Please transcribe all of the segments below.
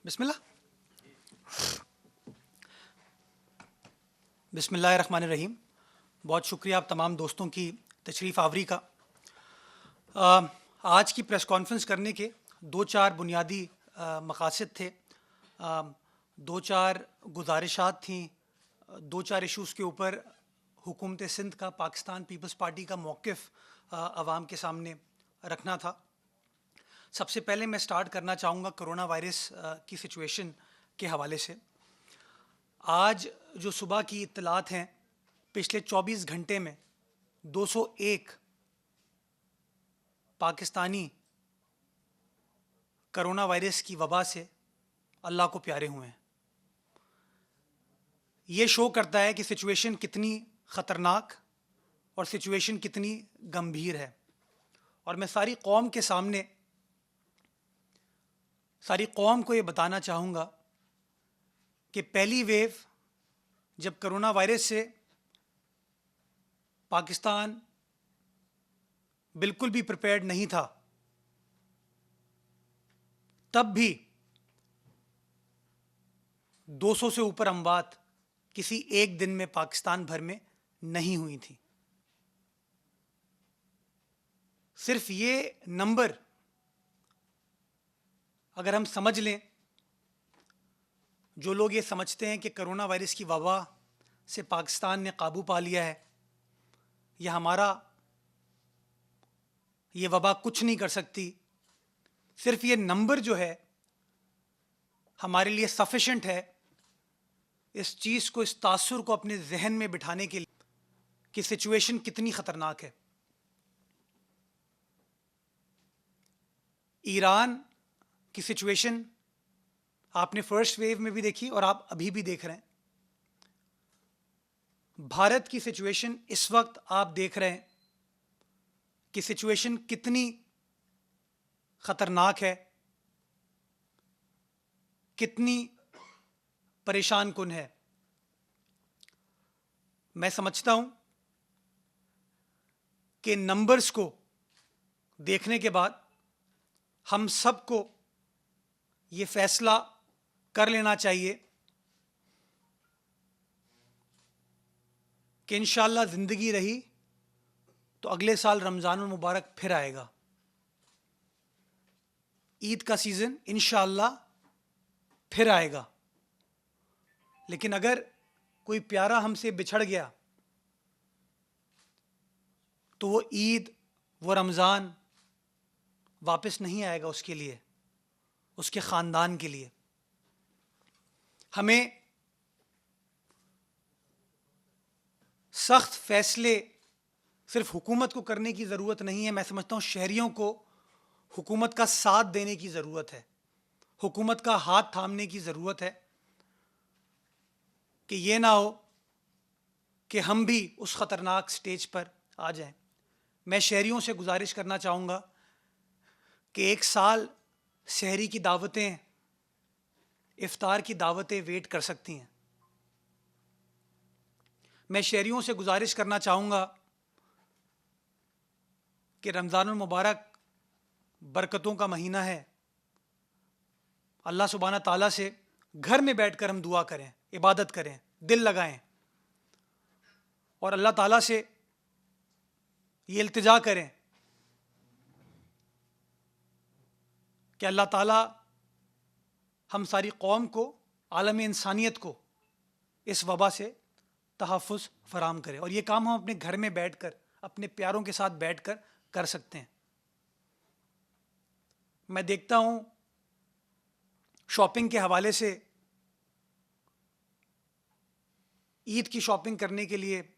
बिस्मिल्लाह। बिस्मिल्लाहिर्रहमानिर्रहीम। बहुत शुक्रिया आप तमाम दोस्तों की तशरीफ़ आवरी का। आज की प्रेस कॉन्फ्रेंस करने के दो चार बुनियादी मकासद थे, दो चार गुजारिशात थीं, दो चार इश्यूज़ के ऊपर हुकूमत सिंध का, पाकिस्तान पीपल्स पार्टी का मौक़िफ़ अवाम के सामने रखना था। सबसे पहले मैं स्टार्ट करना चाहूँगा कोरोना वायरस की सिचुएशन के हवाले से। आज जो सुबह की इत्तलात हैं, पिछले 24 घंटे में 201 पाकिस्तानी कोरोना वायरस की वबा से अल्लाह को प्यारे हुए हैं। ये शो करता है कि सिचुएशन कितनी ख़तरनाक और सिचुएशन कितनी गंभीर है। और मैं सारी कौम के सामने, सारी कौम को ये बताना चाहूँगा कि पहली वेव जब कोरोना वायरस से पाकिस्तान बिल्कुल भी प्रिपेयर्ड नहीं था, तब भी 200 से ऊपर अमवात किसी एक दिन में पाकिस्तान भर में नहीं हुई थी। सिर्फ ये नंबर अगर हम समझ लें, जो लोग ये समझते हैं कि कोरोना वायरस की वबा से पाकिस्तान ने काबू पा लिया है या हमारा ये वबा कुछ नहीं कर सकती, सिर्फ ये नंबर जो है हमारे लिए सफिशेंट है इस चीज़ को, इस तासुर को अपने जहन में बिठाने के लिए कि सिचुएशन कितनी ख़तरनाक है। ईरान की सिचुएशन आपने फर्स्ट वेव में भी देखी और आप अभी भी देख रहे हैं। भारत की सिचुएशन इस वक्त आप देख रहे हैं कि सिचुएशन कितनी ख़तरनाक है, कितनी परेशान कुन है। मैं समझता हूं कि नंबर्स को देखने के बाद हम सबको ये फैसला कर लेना चाहिए कि इंशाअल्लाह ज़िंदगी रही तो अगले साल रमज़ानुल मुबारक फिर आएगा। ईद का सीज़न इंशाअल्लाह फिर आएगा। लेकिन अगर कोई प्यारा हमसे बिछड़ गया तो वो ईद, वो रमज़ान वापस नहीं आएगा उसके लिए, उसके ख़ानदान के लिए। हमें सख्त फैसले सिर्फ हुकूमत को करने की ज़रूरत नहीं है, मैं समझता हूँ शहरियों को हुकूमत का साथ देने की ज़रूरत है, हुकूमत का हाथ थामने की ज़रूरत है कि ये ना हो कि हम भी उस ख़तरनाक स्टेज पर आ जाएं। मैं शहरियों से गुजारिश करना चाहूँगा कि एक साल सहरी की दावतें, इफ्तार की दावतें वेट कर सकती हैं। मैं शहरियों से गुजारिश करना चाहूँगा कि रमज़ानुल मुबारक बरकतों का महीना है। अल्लाह सुब्हाना ताला से घर में बैठकर हम दुआ करें, इबादत करें, दिल लगाएं और अल्लाह ताला से ये इल्तिजा करें कि अल्लाह ताला हम सारी कौम को, आलम इंसानियत को इस वबा से तहफ़्फ़ुज़ फराम करे। और ये काम हम अपने घर में बैठकर, अपने प्यारों के साथ बैठकर कर सकते हैं। मैं देखता हूँ शॉपिंग के हवाले से, ईद की शॉपिंग करने के लिए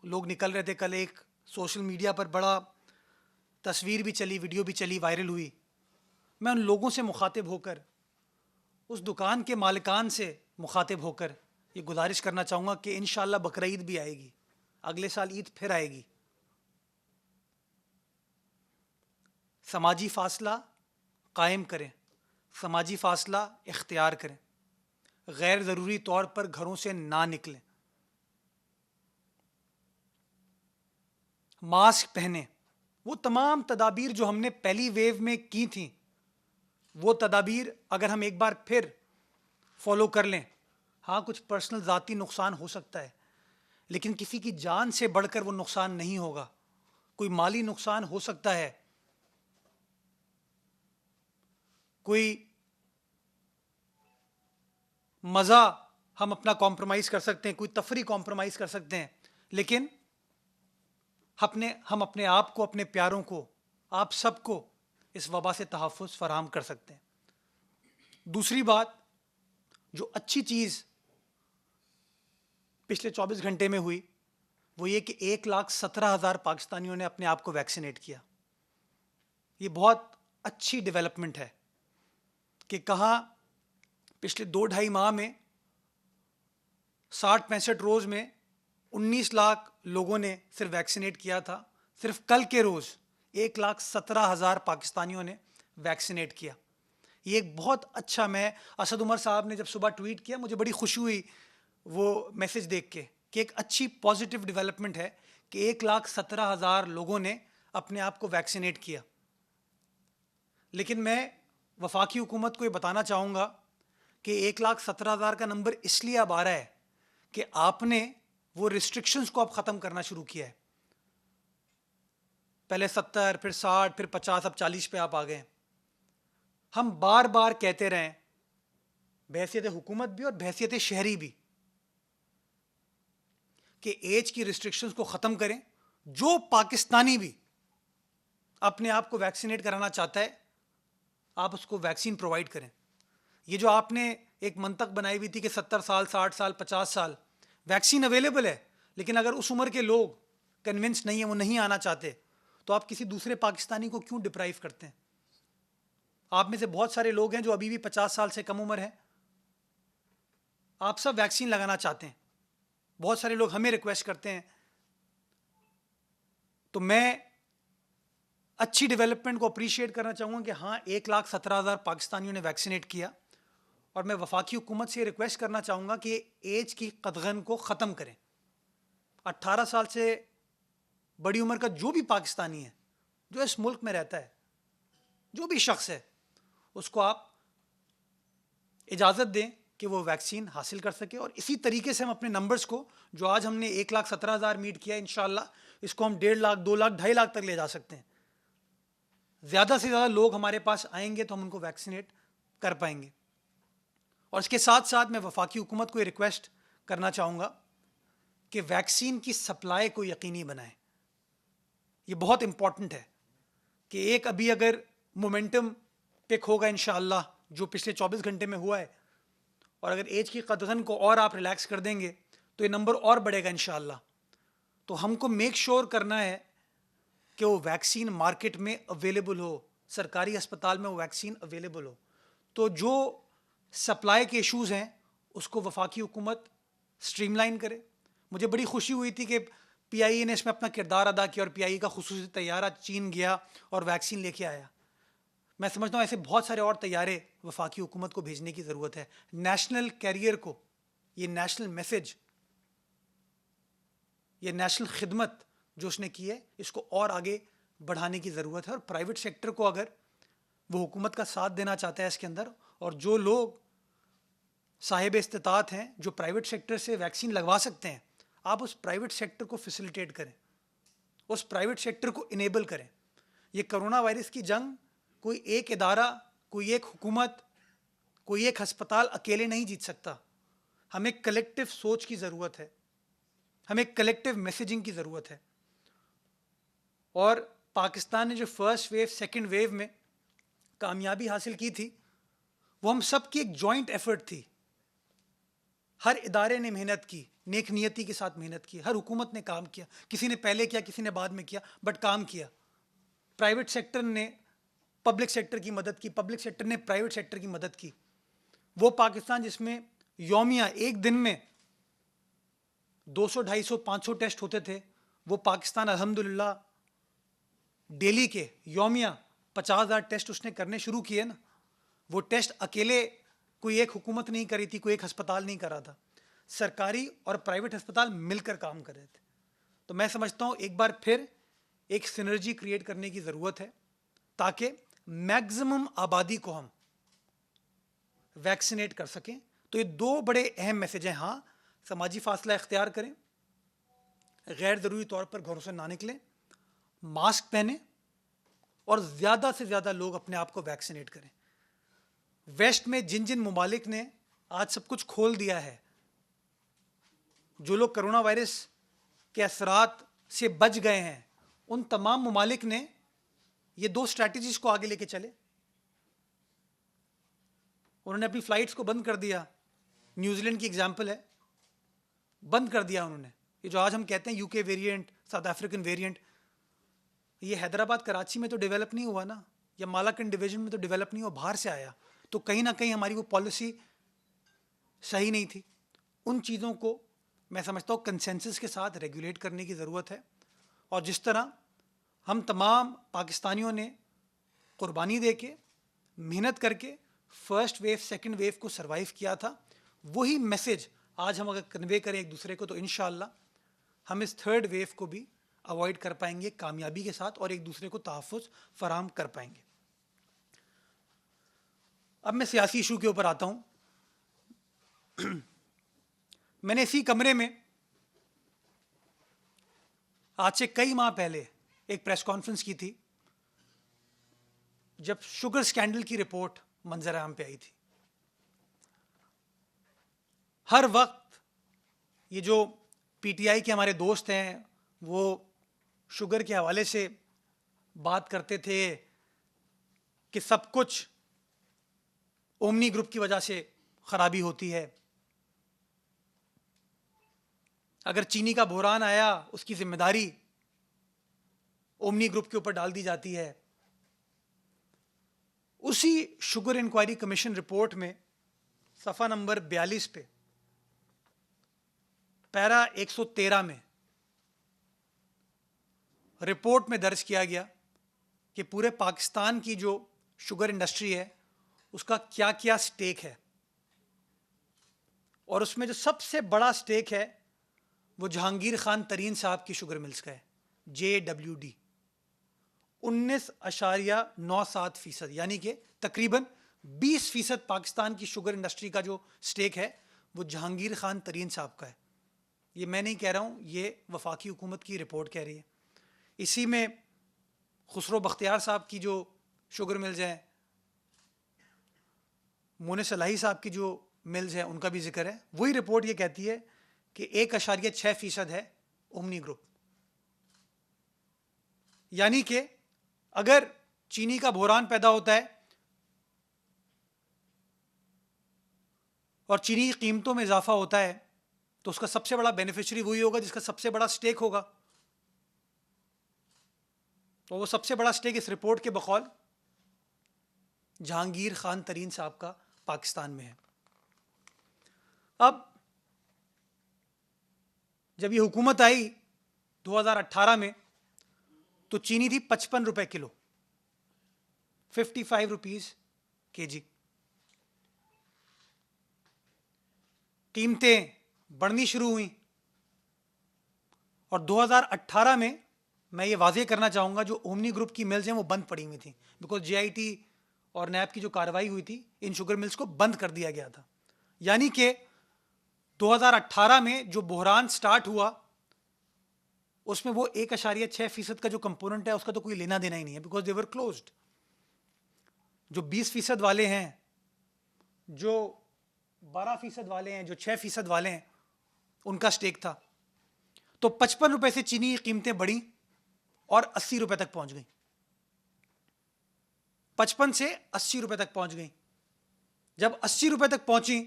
लोग निकल रहे थे। कल एक सोशल मीडिया पर बड़ा तस्वीर भी चली, वीडियो भी चली, वायरल हुई। मैं उन लोगों से मुखातिब होकर, उस दुकान के मालिकान से मुखातिब होकर ये गुजारिश करना चाहूँगा कि इंशाअल्लाह बकरीद भी आएगी, अगले साल ईद फिर आएगी। समाजी फ़ासला कायम करें, समाजी फ़ासला इख्तियार करें, गैर ज़रूरी तौर पर घरों से ना निकलें, मास्क पहने, वो तमाम तदाबीर जो हमने पहली वेव में की थी, वो तदाबीर अगर हम एक बार फिर फॉलो कर लें, हाँ कुछ पर्सनल ज़ाती नुकसान हो सकता है, लेकिन किसी की जान से बढ़कर वो नुकसान नहीं होगा। कोई माली नुकसान हो सकता है, कोई मज़ा हम अपना कॉम्प्रोमाइज़ कर सकते हैं, कोई तफरी कॉम्प्रोमाइज़ कर सकते हैं, लेकिन हम अपने आप को, अपने प्यारों को, आप सबको इस वबा से तहफ़्फ़ुज़ फराहम कर सकते हैं। दूसरी बात, जो अच्छी चीज़ पिछले 24 घंटे में हुई, वो ये कि 1,17,000 पाकिस्तानियों ने अपने आप को वैक्सीनेट किया। ये बहुत अच्छी डेवलपमेंट है कि कहाँ पिछले 2-2.5 माह में 60-65 रोज़ में 19 लाख लोगों ने सिर्फ वैक्सीनेट किया था। सिर्फ कल के रोज़ 1,17,000 पाकिस्तानियों ने वैक्सीनेट किया। ये एक बहुत अच्छा, मैं असद उमर साहब ने जब सुबह ट्वीट किया, मुझे बड़ी खुशी हुई वो मैसेज देख के कि एक अच्छी पॉजिटिव डेवलपमेंट है कि 1,17,000 लोगों ने अपने आप को वैक्सीनेट किया। लेकिन मैं वफाकी हुकूमत को ये बताना चाहूँगा कि 1,17,000 का नंबर इसलिए अब आ रहा है कि आपने वो रिस्ट्रिक्शंस को अब ख़त्म करना शुरू किया है। पहले 70, फिर 60, फिर 50, अब 40 पे आप आ गए। हम बार बार कहते रहें, बहैसियत हुकूमत भी और बहैसियत शहरी भी, कि एज की रिस्ट्रिक्शंस को ख़त्म करें। जो पाकिस्तानी भी अपने आप को वैक्सीनेट कराना चाहता है, आप उसको वैक्सीन प्रोवाइड करें। ये जो आपने एक मंतक बनाई हुई थी कि 70 साल, 60 साल, 50 साल, वैक्सीन अवेलेबल है, लेकिन अगर उस उम्र के लोग कन्विंस नहीं है, वो नहीं आना चाहते, तो आप किसी दूसरे पाकिस्तानी को क्यों डिप्राइव करते हैं? आप में से बहुत सारे लोग हैं जो अभी भी 50 साल से कम उम्र है, आप सब वैक्सीन लगाना चाहते हैं। बहुत सारे लोग हमें रिक्वेस्ट करते हैं। तो मैं अच्छी डेवलपमेंट को अप्रिशिएट करना चाहूँगा कि हाँ, 1,17,000 पाकिस्तानियों ने वैक्सीनेट किया, और मैं वफाकी हुकूमत से रिक्वेस्ट करना चाहूँगा कि एज की कदगन को ख़त्म करें। 18 साल से बड़ी उम्र का जो भी पाकिस्तानी है, जो इस मुल्क में रहता है, जो भी शख्स है, उसको आप इजाज़त दें कि वो वैक्सीन हासिल कर सके। और इसी तरीके से हम अपने नंबर्स को, जो आज हमने 1,17,000 मीट किया, इंशाअल्लाह इसको हम 1.5 लाख, 2 लाख, 2.5 लाख तक ले जा सकते हैं। ज़्यादा से ज़्यादा लोग हमारे पास आएंगे तो हम उनको वैक्सीनेट कर पाएंगे। और इसके साथ साथ मैं वफाकी हुकूमत को ये रिक्वेस्ट करना चाहूँगा कि वैक्सीन की सप्लाई को यकीनी बनाएं। ये बहुत इंपॉर्टेंट है कि एक अभी अगर मोमेंटम पिक होगा इंशाअल्लाह, जो पिछले 24 घंटे में हुआ है, और अगर एज की कदगन को और आप रिलैक्स कर देंगे तो ये नंबर और बढ़ेगा इंशाअल्लाह। तो हमको मेक श्योर करना है कि वो वैक्सीन मार्केट में अवेलेबल हो, सरकारी अस्पताल में वो वैक्सीन अवेलेबल हो। तो जो सप्लाई के इश्यूज़ हैं, उसको वफाकी हुकूमत स्ट्रीमलाइन करे। मुझे बड़ी खुशी हुई थी कि PIA ने इसमें अपना किरदार अदा किया, और PIA का खुसूसी तैयारा चीन गया और वैक्सीन लेके आया। मैं समझता हूँ ऐसे बहुत सारे और तैयारे वफाकी हुकूमत को भेजने की ज़रूरत है। नेशनल कैरियर को, ये नेशनल मैसेज, ये नेशनल खिदमत जो उसने की है, इसको और आगे बढ़ाने की ज़रूरत है। और प्राइवेट सेक्टर को अगर वो हुकूमत का साथ देना चाहता है इसके अंदर, और जो लोग साहिब इस्तिताअत हैं, जो प्राइवेट सेक्टर से वैक्सीन लगवा सकते हैं, आप उस प्राइवेट सेक्टर को फैसिलिटेट करें, उस प्राइवेट सेक्टर को इनेबल करें। ये कोरोना वायरस की जंग कोई एक इदारा, कोई एक हुकूमत, कोई एक हस्पताल अकेले नहीं जीत सकता। हमें कलेक्टिव सोच की ज़रूरत है, हमें कलेक्टिव मैसेजिंग की ज़रूरत है। और पाकिस्तान ने जो फर्स्ट वेव, सेकंड वेव में कामयाबी हासिल की थी, वो हम सब की एक जॉइंट एफर्ट थी। हर इदारे ने मेहनत की, नेक नियति के साथ मेहनत की, हर हुकूमत ने काम किया, किसी ने पहले किया, किसी ने बाद में किया, बट काम किया। प्राइवेट सेक्टर ने पब्लिक सेक्टर की मदद की, पब्लिक सेक्टर ने प्राइवेट सेक्टर की मदद की। वो पाकिस्तान जिसमें यौमिया एक दिन में 200, 250, 500 टेस्ट होते थे, वो पाकिस्तान अल्हम्दुलिल्लाह डेली के यौमिया 50,000 टेस्ट उसने करने शुरू किए ना। वो टेस्ट अकेले कोई एक हुकूमत नहीं करी थी, कोई एक अस्पताल नहीं करा था, सरकारी और प्राइवेट अस्पताल मिलकर काम कर रहे थे। तो मैं समझता हूँ एक बार फिर एक सिनर्जी क्रिएट करने की ज़रूरत है ताकि मैक्सिमम आबादी को हम वैक्सीनेट कर सकें। तो ये दो बड़े अहम मैसेज हैं। हाँ, समाजी फासला इख्तियार करें, गैर ज़रूरी तौर पर घरों से ना निकलें, मास्क पहने और ज़्यादा से ज़्यादा लोग अपने आप को वैक्सीनेट करें। वेस्ट में जिन जिन मुमालिक ने आज सब कुछ खोल दिया है, जो लोग कोरोना वायरस के असरात से बच गए हैं, उन तमाम मुमालिक ने ये दो स्ट्रैटेजीज को आगे लेके चले। उन्होंने अपनी फ्लाइट्स को बंद कर दिया। न्यूजीलैंड की एग्जाम्पल है, बंद कर दिया उन्होंने। ये जो आज हम कहते हैं UK variant, south African variant, ये हैदराबाद कराची में तो डेवलप नहीं हुआ ना, या मालाकंड डिवीजन में तो डेवलप नहीं हुआ, बाहर से आया। तो कहीं ना कहीं हमारी वो पॉलिसी सही नहीं थी। उन चीज़ों को मैं समझता हूँ कंसेंसस के साथ रेगुलेट करने की ज़रूरत है। और जिस तरह हम तमाम पाकिस्तानियों ने कुर्बानी दे के, मेहनत करके फर्स्ट वेव सेकंड वेव को सरवाइव किया था, वही मैसेज आज हम अगर कन्वे करें एक दूसरे को, तो इंशाअल्लाह हम इस थर्ड वेव को भी अवॉइड कर पाएंगे कामयाबी के साथ और एक दूसरे को तहफ़्फ़ुज़ फराहम कर पाएंगे। अब मैं सियासी इशू के ऊपर आता हूँ। मैंने इसी कमरे में आज से कई माह पहले एक प्रेस कॉन्फ्रेंस की थी जब शुगर स्कैंडल की रिपोर्ट मंजर आम पे आई थी। हर वक्त ये जो पीटीआई के हमारे दोस्त हैं वो शुगर के हवाले से बात करते थे कि सब कुछ ओमनी ग्रुप की वजह से खराबी होती है। अगर चीनी का बहरान आया उसकी जिम्मेदारी ओमनी ग्रुप के ऊपर डाल दी जाती है। उसी शुगर इंक्वायरी कमीशन रिपोर्ट में सफ़ा नंबर 42 पे पैरा 113 में रिपोर्ट में दर्ज किया गया कि पूरे पाकिस्तान की जो शुगर इंडस्ट्री है उसका क्या क्या स्टेक है, और उसमें जो सबसे बड़ा स्टेक है वो जहांगीर खान तरीन साहब की शुगर मिल्स का है, JWD। 19.97%, यानी कि तकरीबन 20% पाकिस्तान की शुगर इंडस्ट्री का जो स्टेक है वो जहांगीर खान तरीन साहब का है। ये मैं नहीं कह रहा हूँ, ये वफाकी हुकूमत की रिपोर्ट कह रही है। इसी में खुसरो बख्तियार साहब की जो शुगर मिल्स हैं, मोनिस सलाही साहब की जो मिल्स हैं, उनका भी जिक्र है। वही रिपोर्ट ये कहती है कि 1.6% है ओमनी ग्रुप। यानी कि अगर चीनी का बहरान पैदा होता है और चीनी की कीमतों में इजाफा होता है तो उसका सबसे बड़ा बेनिफिशियरी वही होगा जिसका सबसे बड़ा स्टेक होगा। तो वो सबसे बड़ा स्टेक इस रिपोर्ट के बकौल जहांगीर खान तरीन साहब का पाकिस्तान में है। अब जब ये हुकूमत आई 2018 में तो चीनी थी 55 रुपए किलो, 55 रुपीज केजी। कीमतें बढ़नी शुरू हुई और 2018 में मैं ये वाज़ेह करना चाहूँगा जो ओमनी ग्रुप की मिल्स हैं वो बंद पड़ी हुई थी, बिकॉज JIT और नैब की जो कार्रवाई हुई थी इन शुगर मिल्स को बंद कर दिया गया था। यानी कि 2018 में जो बहरान स्टार्ट हुआ उसमें वो 1.6% का जो कंपोनेंट है उसका तो कोई लेना देना ही नहीं है, बिकॉज दे वर क्लोज्ड। जो 20% वाले हैं, जो 12% वाले हैं, जो 6% वाले हैं, उनका स्टेक था। तो 55 रुपए से चीनी की कीमतें बढ़ी और 80 रुपए तक पहुंच गई। 55 से 80 रुपए तक पहुंच गई। जब 80 रुपए तक पहुंची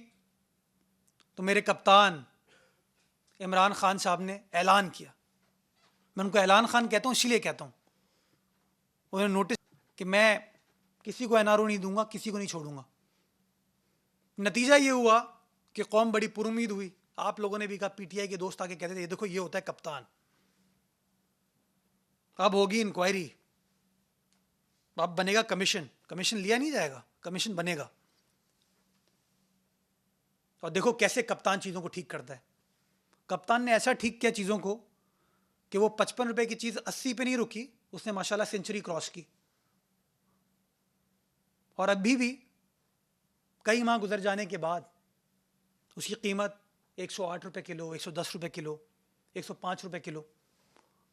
तो मेरे कप्तान इमरान खान साहब ने ऐलान किया। मैं उनको ऐलान खान कहता हूं इसलिए कहता हूं, उन्होंने नोटिस कि मैं किसी को NRO नहीं दूंगा, किसी को नहीं छोड़ूंगा। नतीजा ये हुआ कि कौम बड़ी पुरुमीद हुई। आप लोगों ने भी कहा, PTI के दोस्त आके कहते थे ये देखो ये होता है कप्तान, अब होगी इंक्वायरी, अब बनेगा कमीशन। कमीशन लिया नहीं जाएगा, कमीशन बनेगा। और देखो कैसे कप्तान चीज़ों को ठीक करता है। कप्तान ने ऐसा ठीक किया चीज़ों को कि वो 55 रुपए की चीज़ 80 पे नहीं रुकी, उसने माशाल्लाह सेंचुरी क्रॉस की। और अभी भी कई माह गुजर जाने के बाद उसकी कीमत 108 रुपए किलो, 110 रुपए किलो, 105 रुपए किलो।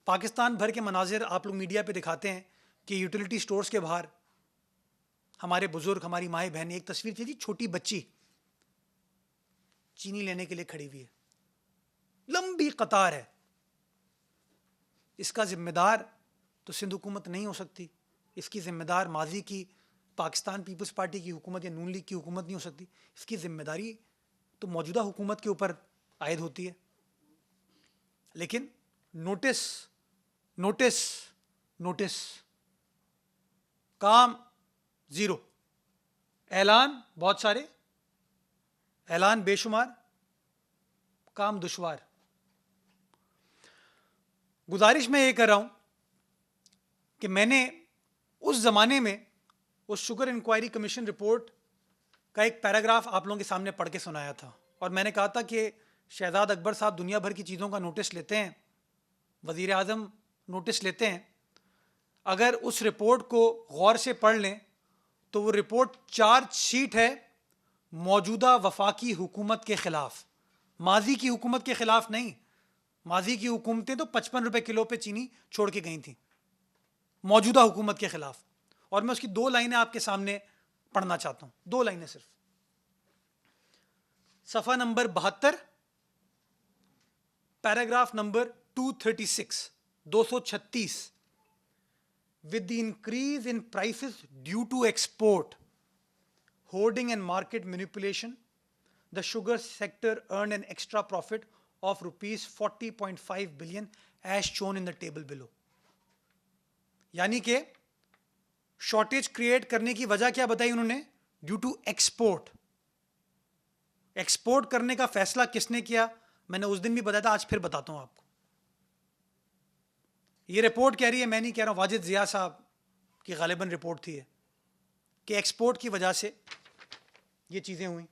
पाकिस्तान भर के मनाजिर आप लोग मीडिया पे दिखाते हैं कि यूटिलिटी स्टोर्स के बाहर हमारे बुजुर्ग, हमारी माएँ बहनें, एक तस्वीर थी छोटी बच्ची चीनी लेने के लिए खड़ी हुई है, लंबी कतार है। इसका जिम्मेदार तो सिंध हुकूमत नहीं हो सकती, इसकी जिम्मेदार माजी की पाकिस्तान पीपल्स पार्टी की हुकूमत या नून लीग की हुकूमत नहीं हो सकती। इसकी जिम्मेदारी तो मौजूदा हुकूमत के ऊपर आयद होती है। लेकिन नोटिस नोटिस नोटिस, काम जीरो, ऐलान बहुत सारे, ऐलान बेशुमार, काम दुश्वार। गुजारिश मैं ये कर रहा हूं कि मैंने उस जमाने में उस शुगर इंक्वायरी कमीशन रिपोर्ट का एक पैराग्राफ आप लोगों के सामने पढ़ के सुनाया था, और मैंने कहा था कि शहजाद अकबर साहब दुनिया भर की चीज़ों का नोटिस लेते हैं, वज़ीर आज़म नोटिस लेते हैं। अगर उस रिपोर्ट को गौर से पढ़ लें तो वो रिपोर्ट चार्जशीट है मौजूदा वफाकी हुकूमत के खिलाफ, माजी की हुकूमत के खिलाफ नहीं। माजी की हुकूमतें तो 55 रुपए किलो पे चीनी छोड़ के गई थी, मौजूदा हुकूमत के खिलाफ। और मैं उसकी 2 लाइनें आपके सामने पढ़ना चाहता हूं, 2 लाइनें सिर्फ। सफ़ा number 72, paragraph number 236, 236। With the increase in prices due to export, hoarding and market manipulation, the sugar sector earned an extra profit of rupees 40.5 billion as shown in the table below. यानी कि shortage create करने की वजह क्या बताई उन्होंने? Due to export. Export करने का फैसला किसने किया? मैंने उस दिन भी बताया था, आज फिर बताता हूं आपको। ये रिपोर्ट कह रही है, मैं नहीं कह रहा हूं, वाजिद जिया साहब की गालिबन रिपोर्ट थी कि एक्सपोर्ट की वजह से ये चीज़ें हुई।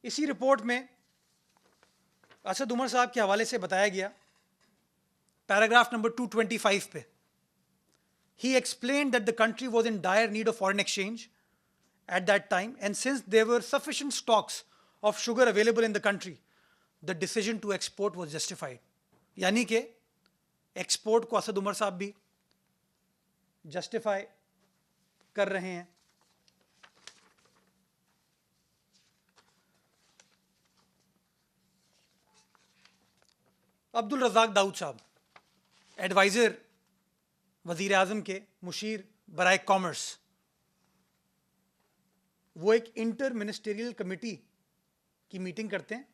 इसी रिपोर्ट में असद उमर साहब के हवाले से बताया गया, पैराग्राफ नंबर 225 पे, he explained that the country was in dire need of foreign exchange at that time, and since there were sufficient stocks of sugar available in the country, the decision to export was justified. यानी कि export को असद उमर साहब भी justify कर रहे हैं। अब्दुल रज़ाक दाऊद साहब, adviser वज़ीर आज़म के, मुशीर बराए कॉमर्स, वो एक इंटर मिनिस्टेरियल कमेटी की मीटिंग करते हैं।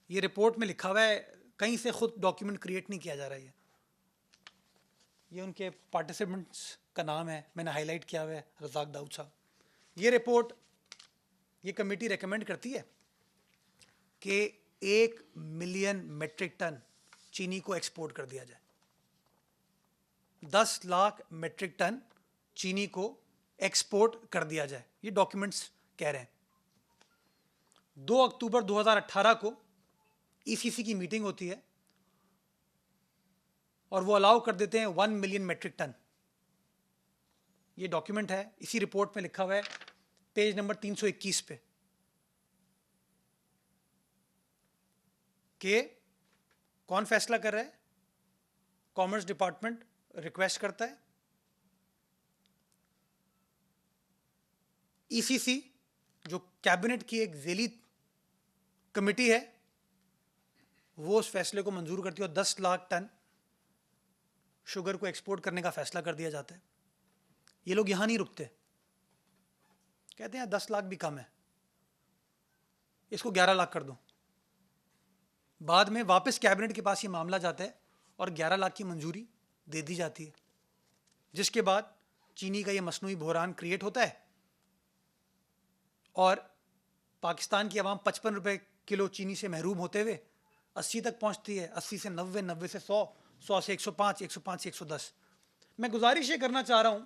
ये रिपोर्ट में लिखा हुआ है, कहीं से खुद डॉक्यूमेंट क्रिएट नहीं किया जा रहा है। ये उनके पार्टिसिपेंट्स का नाम है, मैंने हाईलाइट किया हुआ है, रज़ाक दाऊद साहब। ये रिपोर्ट, ये कमेटी रेकमेंड करती है कि 1 मिलियन मेट्रिक टन चीनी को एक्सपोर्ट कर दिया जाए। 10 लाख मेट्रिक टन चीनी को एक्सपोर्ट कर दिया जाए, ये डॉक्यूमेंट्स कह रहे हैं। 2 अक्टूबर 2018 को ईसीसी की मीटिंग होती है और वो अलाउ कर देते हैं 1 मिलियन मेट्रिक टन। ये डॉक्यूमेंट है, इसी रिपोर्ट में लिखा हुआ है, पेज नंबर 321 पे, कि कौन फैसला कर रहा है? कॉमर्स डिपार्टमेंट रिक्वेस्ट करता है, ईसीसी जो कैबिनेट की एक ज़ेली कमेटी है वो उस फैसले को मंजूर करती है और 10 लाख टन शुगर को एक्सपोर्ट करने का फैसला कर दिया जाता है। ये लोग यहाँ नहीं रुकते, कहते हैं 10 लाख भी कम है, इसको 11 लाख कर दो। बाद में वापस कैबिनेट के पास ये मामला जाता है और 11 लाख की मंजूरी दे दी जाती है, जिसके बाद चीनी का ये मसनूई बहरान क्रिएट होता है और पाकिस्तान की आवाम 55 रुपए किलो चीनी से महरूम होते हुए 80 तक पहुंचती है, 80 से 90, 90 से 100, 100 से 105, 105 से 110। मैं गुजारिश ये करना चाह रहा हूं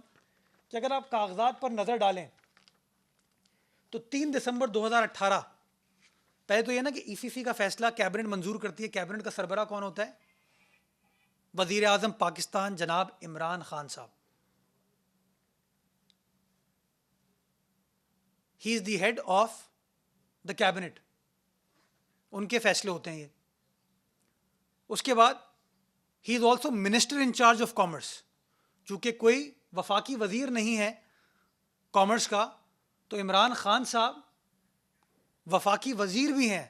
कि अगर आप कागजात पर नज़र डालें तो 3 दिसंबर 2018, पहले तो ये ना कि ईसीसी का फैसला कैबिनेट मंजूर करती है। कैबिनेट का सरबरा कौन होता है? वज़ीर आज़म पाकिस्तान जनाब इमरान खान साहब, he is the head of the cabinet, उनके फैसले होते हैं ये। उसके बाद he is also minister in charge of commerce, चूंकि कोई वफाकी वजीर नहीं है कॉमर्स का, तो इमरान खान साहब वफाकी वजीर भी हैं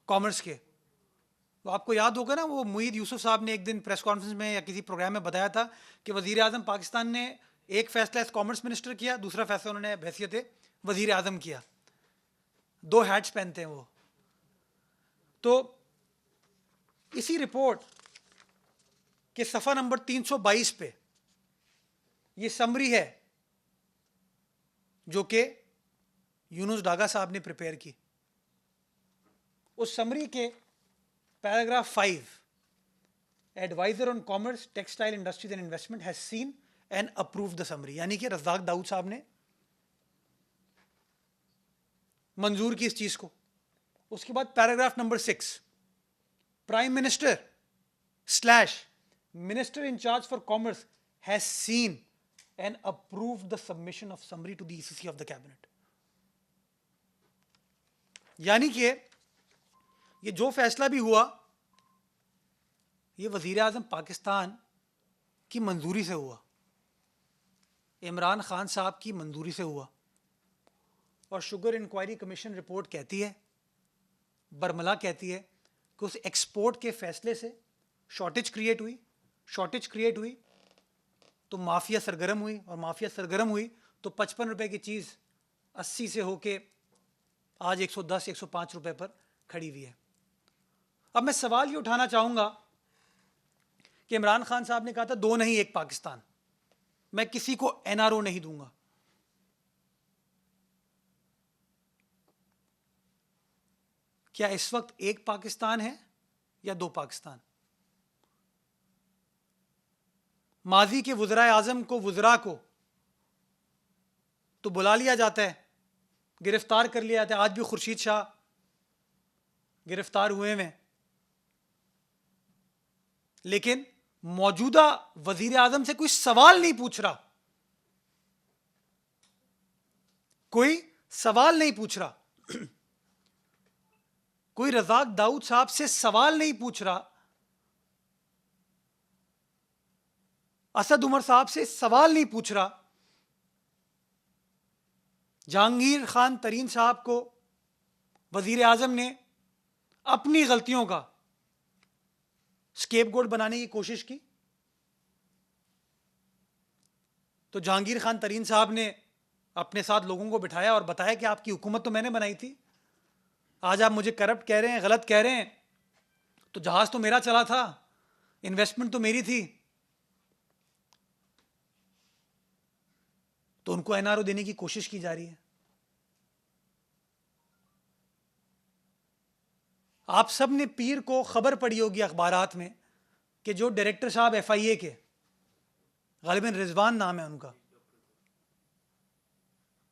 कॉमर्स के। तो आपको याद होगा ना, वो मुईद यूसुफ साहब ने एक दिन प्रेस कॉन्फ्रेंस में या किसी प्रोग्राम में बताया था कि वजीर आज़म पाकिस्तान ने एक फैसला एज कॉमर्स मिनिस्टर किया, दूसरा फैसला उन्होंने हैसियत वजीर आज़म किया। दो हैट्स पहनते हैं वो। तो इसी रिपोर्ट के सफ़ा नंबर 322 पे ये समरी है जो कि यूनुस डागा साहब ने प्रिपेयर की। उस समरी के paragraph 5, adviser on commerce textile industries and investment has seen and approve the summary, यानी कि रज़ाक दाऊद साहब ने मंजूर की इस चीज को। उसके बाद paragraph number 6, prime minister slash minister in charge for commerce has seen and approve the submission of summary to the ECC of the cabinet. यानी कि ये जो फैसला भी हुआ ये वजीर आज़म पाकिस्तान की मंजूरी से हुआ, इमरान खान साहब की मंजूरी से हुआ। और शुगर इंक्वायरी कमीशन रिपोर्ट कहती है, बरमला कहती है कि उस एक्सपोर्ट के फैसले से शॉर्टेज क्रिएट हुई, शॉर्टेज क्रिएट हुई तो माफिया सरगर्म हुई, और माफिया सरगर्म हुई तो 55 रुपए की चीज़ 80 से होके आज 110 105 रुपए पर खड़ी हुई है। अब मैं सवाल ये उठाना चाहूंगा कि इमरान खान साहब ने कहा था 2 नहीं 1 पाकिस्तान, मैं किसी को एनआरओ नहीं दूंगा। क्या इस वक्त 1 पाकिस्तान है या 2 पाकिस्तान? माजी के वज़राए आज़म को, वज़रा को तो बुला लिया जाता है, गिरफ्तार कर लिया जाता है। आज भी खुर्शीद शाह गिरफ्तार हुए हैं, लेकिन मौजूदा वजीर आज़म से कोई सवाल नहीं पूछ रहा, कोई सवाल नहीं पूछ रहा, कोई रज़ाक दाऊद साहब से सवाल नहीं पूछ रहा, असद उमर साहब से सवाल नहीं पूछ रहा। जहांगीर खान तरीन साहब को वजीर आज़म ने अपनी गलतियों का स्केपगोट बनाने की कोशिश की, तो जहांगीर खान तरीन साहब ने अपने साथ लोगों को बिठाया और बताया कि आपकी हुकूमत तो मैंने बनाई थी, आज आप मुझे करप्ट कह रहे हैं, गलत कह रहे हैं, तो जहाज तो मेरा चला था, इन्वेस्टमेंट तो मेरी थी। तो उनको एनआरओ देने की कोशिश की जा रही है। आप सब ने पीर को खबर पड़ी होगी अखबारात में कि जो डायरेक्टर साहब एफआईए के, गालिबन रिजवान नाम है उनका,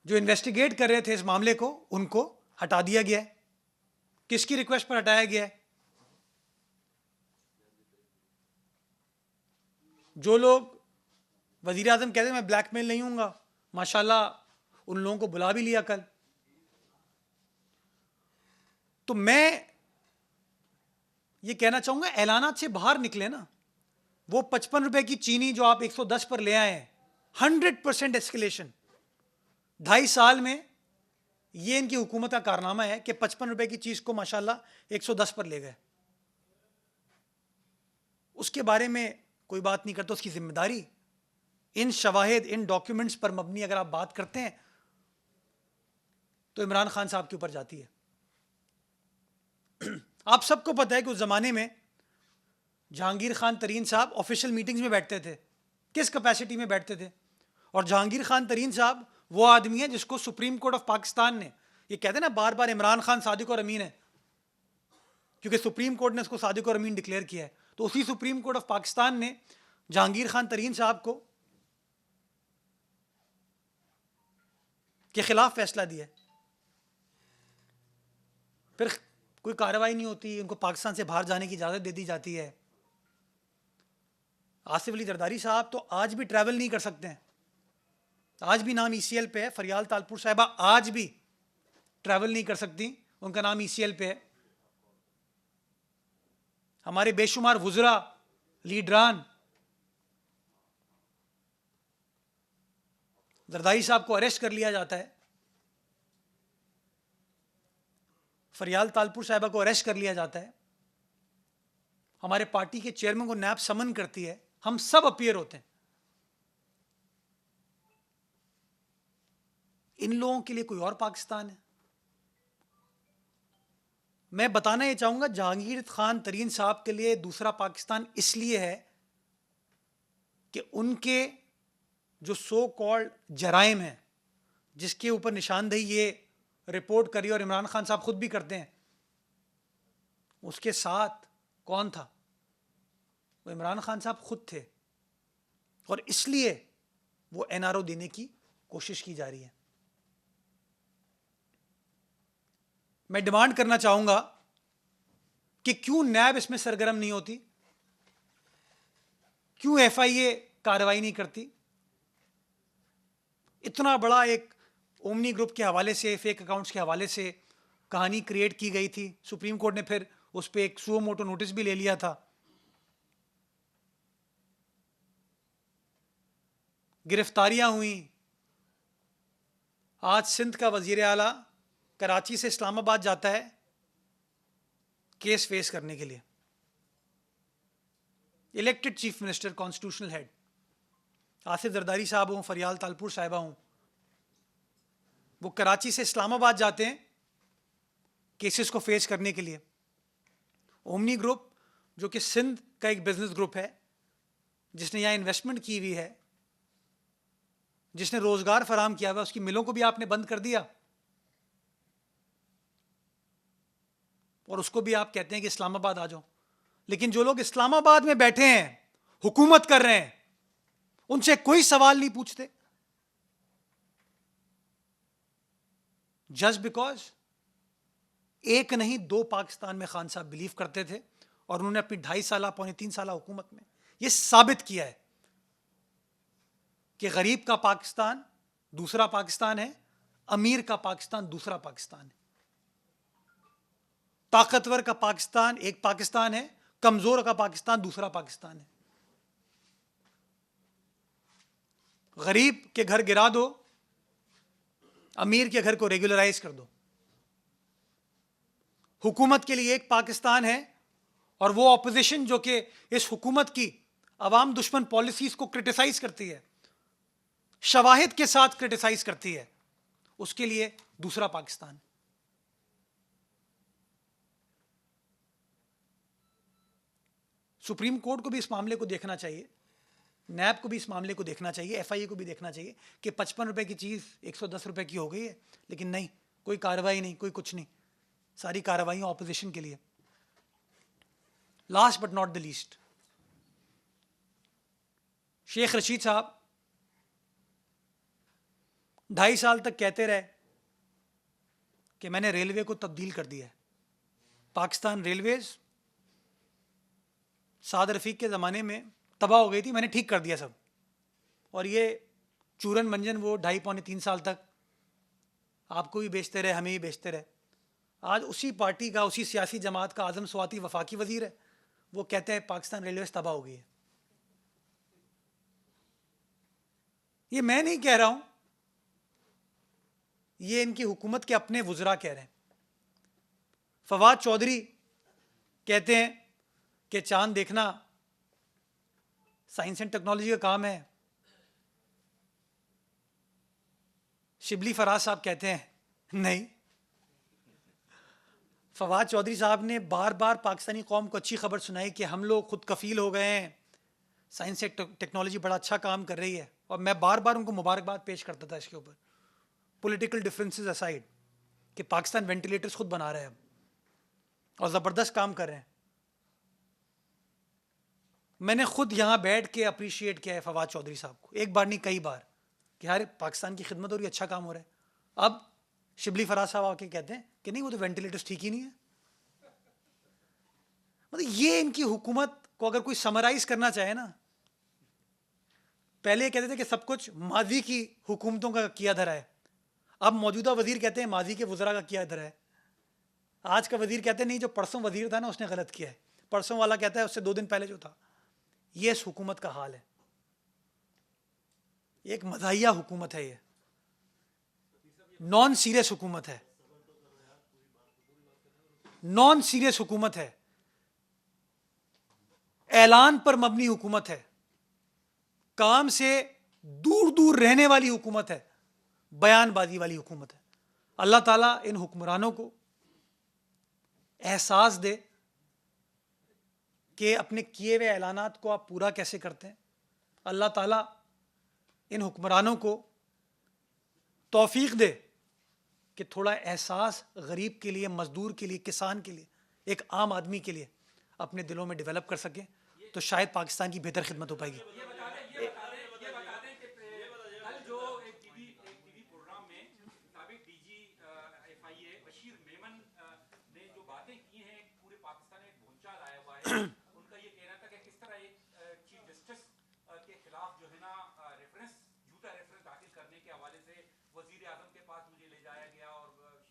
जो इन्वेस्टिगेट कर रहे थे इस मामले को, उनको हटा दिया गया है। किसकी रिक्वेस्ट पर हटाया गया है? जो लोग वजीर आज़म कहते हैं मैं ब्लैकमेल नहीं हूंगा, माशाल्लाह उन लोगों को बुला भी लिया कल। तो मैं ये कहना चाहूंगा, ऐलानात से बाहर निकले ना। वो 55 रुपए की चीनी जो आप 110 पर ले आए हैं, 100% एस्केलेशन। 2.5 साल में ये इनकी हुकूमत का कारनामा है कि 55 रुपए की चीज को माशाल्लाह 110 पर ले गए। उसके बारे में कोई बात नहीं करता, उसकी जिम्मेदारी इन शवाहिद, इन डॉक्यूमेंट्स पर मबनी अगर आप बात करते हैं तो इमरान खान साहब के ऊपर जाती है। आप सबको पता है कि उस जमाने में जहांगीर खान तरीन साहब ऑफिशियल मीटिंग्स में बैठते थे। किस कैपेसिटी में बैठते थे? और जहांगीर खान तरीन साहब वो आदमी है जिसको सुप्रीम कोर्ट ऑफ पाकिस्तान ने, ये कहते हैं ना बार बार इमरान खान सादिक और अमीन है, क्योंकि सुप्रीम कोर्ट ने उसको सादिक और अमीन डिक्लेयर किया है। तो उसी सुप्रीम कोर्ट ऑफ पाकिस्तान ने जहांगीर खान तरीन साहब को के खिलाफ फैसला दिया। फिर कोई कार्रवाई नहीं होती, उनको पाकिस्तान से बाहर जाने की इजाजत दे दी जाती है। आसिफ अली जरदारी साहब तो आज भी ट्रैवल नहीं कर सकते हैं, आज भी नाम ईसीएल पे है। फरियाल तालपुर साहिबा आज भी ट्रैवल नहीं कर सकती, उनका नाम ईसीएल पे है। हमारे बेशुमार वुज़रा, लीडरान, जरदारी साहब को अरेस्ट कर लिया जाता है, फरियाल तालपुर साहिबा को अरेस्ट कर लिया जाता है, हमारे पार्टी के चेयरमैन को नैब समन करती है, हम सब अपीयर होते हैं। इन लोगों के लिए कोई और पाकिस्तान है? मैं बताना ये चाहूंगा, जहांगीर खान तरीन साहब के लिए दूसरा पाकिस्तान इसलिए है कि उनके जो सो कॉल्ड जराइम हैं, जिसके ऊपर निशानदेही ये रिपोर्ट करी और इमरान खान साहब खुद भी करते हैं, उसके साथ कौन था? वो इमरान खान साहब खुद थे, और इसलिए वो एनआरओ देने की कोशिश की जा रही है। मैं डिमांड करना चाहूंगा कि क्यों नैब इसमें सरगर्म नहीं होती, क्यों एफआईए कार्रवाई नहीं करती? इतना बड़ा एक ओमनी ग्रुप के हवाले से, फेक अकाउंट्स के हवाले से कहानी क्रिएट की गई थी, सुप्रीम कोर्ट ने फिर उस पर एक सुओ मोटो नोटिस भी ले लिया था। गिरफ्तारियां हुई। आज सिंध का वजीर आला कराची से इस्लामाबाद जाता है केस फेस करने के लिए। Elected chief minister, constitutional head Asif Zardari साहब हों, फरियाल तालपुर साहिबा हों, वो कराची से इस्लामाबाद जाते हैं केसेस को फेस करने के लिए। ओमनी ग्रुप, जो कि सिंध का एक बिजनेस ग्रुप है, जिसने यहाँ इन्वेस्टमेंट की हुई है, जिसने रोजगार फराहम किया हुआ, उसकी मिलों को भी आपने बंद कर दिया, और उसको भी आप कहते हैं कि इस्लामाबाद आ जाओ। लेकिन जो लोग इस्लामाबाद में बैठे हैं, हुकूमत कर रहे हैं, उनसे कोई सवाल नहीं पूछते, जस्ट बिकॉज एक नहीं 2 पाकिस्तान में खान साहब बिलीव करते थे, और उन्होंने अपनी 2.5 साल, 3 साल हुकूमत में यह साबित किया है कि गरीब का पाकिस्तान दूसरा पाकिस्तान है, अमीर का पाकिस्तान दूसरा पाकिस्तान है, ताकतवर का पाकिस्तान एक पाकिस्तान है, कमजोर का पाकिस्तान दूसरा पाकिस्तान है। गरीब के घर गिरा दो, अमीर के घर को रेगुलराइज कर दो। हुकूमत के लिए एक पाकिस्तान है, और वो ऑपोजिशन जो कि इस हुकूमत की अवाम दुश्मन पॉलिसीज को क्रिटिसाइज करती है, शवाहिद के साथ क्रिटिसाइज करती है, उसके लिए दूसरा पाकिस्तान। सुप्रीम कोर्ट को भी इस मामले को देखना चाहिए, नैब को भी इस मामले को देखना चाहिए, एफआईए को भी देखना चाहिए कि 55 रुपए की चीज़ 110 रुपए की हो गई है, लेकिन नहीं, कोई कार्रवाई नहीं, कोई कुछ नहीं, सारी कार्रवाइयाँ ऑपोजिशन के लिए। Last but not the least, Sheikh Rashid साहब 2.5 साल तक कहते रहे कि मैंने रेलवे को तब्दील कर दिया है। पाकिस्तान रेलवेज साद रफीक के ज़माने में तबाह हो गई थी, मैंने ठीक कर दिया सब, और ये चूरन मंजन वो 2.5-3 साल तक आपको भी बेचते रहे, हमें भी बेचते रहे। आज उसी पार्टी का, उसी सियासी जमात का आज़म स्वाति वफाकी वजीर है, वो कहते हैं पाकिस्तान रेलवे तबाह हो गई है। ये मैं नहीं कह रहा हूं, ये इनकी हुकूमत के अपने वुज़रा कह रहे हैं। फवाद चौधरी कहते हैं कि चांद देखना साइंस एंड टेक्नोलॉजी का काम है। शिबली फराज साहब कहते हैं नहीं। फवाद चौधरी साहब ने बार बार पाकिस्तानी कौम को अच्छी खबर सुनाई कि हम लोग खुद कफील हो गए हैं, साइंस एंड टेक्नोलॉजी बड़ा अच्छा काम कर रही है, और मैं बार बार उनको मुबारकबाद पेश करता था इसके ऊपर, पॉलिटिकल डिफरेंसेस असाइड, कि पाकिस्तान वेंटिलेटर्स खुद बना रहे हैं अब, और ज़बरदस्त काम कर रहे हैं। मैंने खुद यहाँ बैठ के अप्रिशिएट किया है फवाद चौधरी साहब को, एक बार नहीं कई बार, कि यार पाकिस्तान की खिदमत हो रही है, अच्छा काम हो रहा है। अब शिबली फराज साहब आके कहते हैं कि नहीं, वो तो वेंटिलेटर्स ठीक ही नहीं है। मतलब ये इनकी हुकूमत को अगर कोई समराइज करना चाहे ना, पहले कहते थे कि सब कुछ माजी की हुकूमतों का किया धरा है, अब मौजूदा वजीर कहते हैं माजी के वज़रा का किया धरा है। आज का वजीर कहते हैं नहीं, जो परसों वजीर था ना उसने गलत किया है, परसों वाला कहता है उससे 2 दिन पहले जो था। ये इस हुकूमत का हाल है, एक मज़ाहिया हुकूमत है, ये नॉन सीरियस हुकूमत है, नॉन सीरियस हुकूमत है, ऐलान पर मबनी हुकूमत है, काम से दूर दूर रहने वाली हुकूमत है, बयानबाजी वाली हुकूमत है। अल्लाह ताला इन हुक्मरानों को एहसास दे कि अपने किए हुए ऐलानात को आप पूरा कैसे करते हैं। अल्लाह ताला इन हुक्मरानों को तौफीक दे कि थोड़ा एहसास गरीब के लिए, मजदूर के लिए, किसान के लिए, एक आम आदमी के लिए अपने दिलों में डेवलप कर सके, तो शायद पाकिस्तान की बेहतर खिदमत हो पाएगी। उनका ये कहना था कि किस तरह एक चीफ जस्टिस के खिलाफ जो है ना झूठा रेफरेंस दाखिल करने के हवाले से वजीर आजम के पास मुझे ले जाया गया और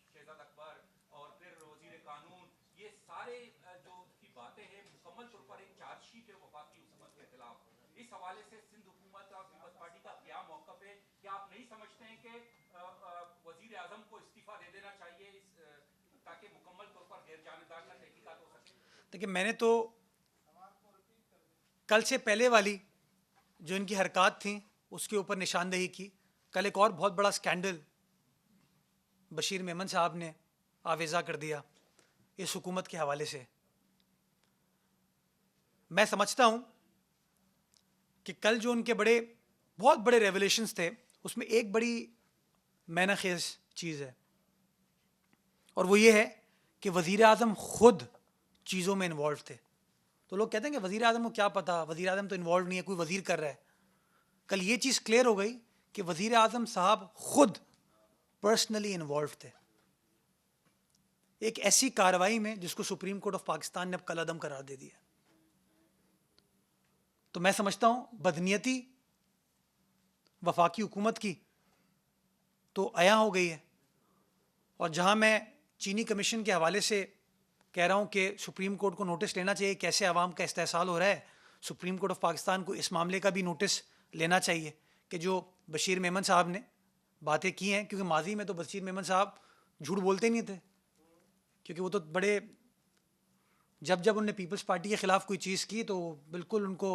शहजाद अकबर और फिर वजीर कानून, ये सारे जो की बातें हैं मुकम्मल तौर पर एक चार्जशीट है वफाकी हुकूमत के खिलाफ। इस हवाले से सिंध हुकूमत और पीपल्स पार्टी का क्या मौक़िफ़ है? क्या आप नहीं समझते हैं कि वजीर आजम को इस्तीफा दे देना चाहिए ताकि मुकम्मल तौर पर गैर जानिबदाराना तहकीकात हो सके? देखिए, मैंने तो कल से पहले वाली जो इनकी हरकत थी उसके ऊपर निशानदेही की। कल एक और बहुत बड़ा स्कैंडल बशीर मेमन साहब ने आवेज़ा कर दिया इस हुकूमत के हवाले से। मैं समझता हूँ कि कल जो उनके बहुत बड़े रेवलेशंस थे उसमें एक बड़ी मैनाखेज चीज़ है, और वो ये है कि वज़ीर आज़म खुद चीज़ों में इन्वॉल्व थे। तो लोग कहते हैं कि वज़ीर आज़म को क्या पता, वज़ीर आज़म तो इन्वॉल्व नहीं है, कोई वज़ीर कर रहा है। कल ये चीज़ क्लियर हो गई कि वज़ीर आज़म साहब खुद पर्सनली इन्वॉल्व थे एक ऐसी कार्रवाई में जिसको सुप्रीम कोर्ट ऑफ पाकिस्तान ने अब कलअदम करार दे दिया। तो मैं समझता हूँ बदनीयती वफाकी हुकूमत की तो अया हो गई है, और जहाँ मैं चीनी कमीशन के हवाले से कह रहा हूँ कि सुप्रीम कोर्ट को नोटिस लेना चाहिए कैसे आवाम का इस्तेहसाल हो रहा है, सुप्रीम कोर्ट ऑफ पाकिस्तान को इस मामले का भी नोटिस लेना चाहिए कि जो बशीर मेमन साहब ने बातें की हैं, क्योंकि माजी में तो बशीर मेमन साहब झूठ बोलते नहीं थे, क्योंकि वो तो बड़े जब उनने पीपल्स पार्टी के ख़िलाफ़ कोई चीज़ की तो बिल्कुल उनको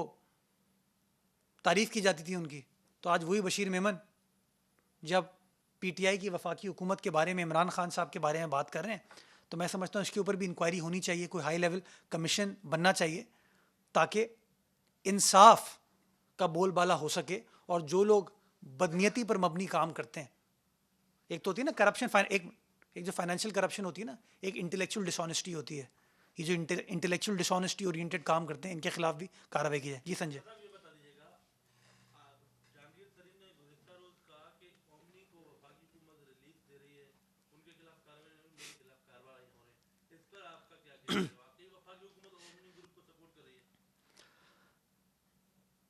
तारीफ़ की जाती थी उनकी। तो आज वही बशीर मेमन जब पीटीआई की वफाकी हुकूमत के बारे में, इमरान खान साहब के बारे में बात कर रहे हैं, तो मैं समझता हूँ इसके ऊपर भी इंक्वायरी होनी चाहिए, कोई हाई लेवल कमीशन बनना चाहिए ताकि इंसाफ का बोलबाला हो सके। और जो लोग बदनीयती पर मबनी काम करते हैं, एक तो होती है ना करप्शन, एक जो फाइनेंशियल करप्शन होती है ना, एक इंटेलेक्चुअल डिसऑनेस्टी होती है। ये जो इंटेलेक्चुअल डिसऑनेस्टी ओरिएंटेड काम करते हैं इनके खिलाफ भी कार्रवाई की जाए। जी संजय।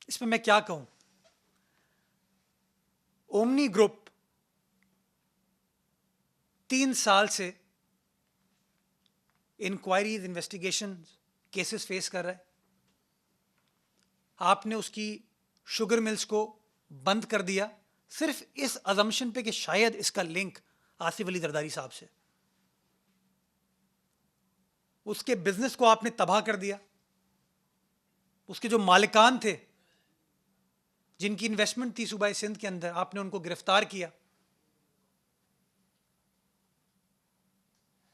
इसमें मैं क्या कहूं, ओमनी ग्रुप 3 साल से इंक्वायरीज, इन्वेस्टिगेशन, केसेस फेस कर रहा है। आपने उसकी शुगर मिल्स को बंद कर दिया सिर्फ इस अजम्पशन पे कि शायद इसका लिंक आसिफ अली जरदारी साहब से। उसके बिजनेस को आपने तबाह कर दिया। उसके जो मालिकान थे जिनकी इन्वेस्टमेंट थी सूबाई सिंध के अंदर, आपने उनको गिरफ्तार किया।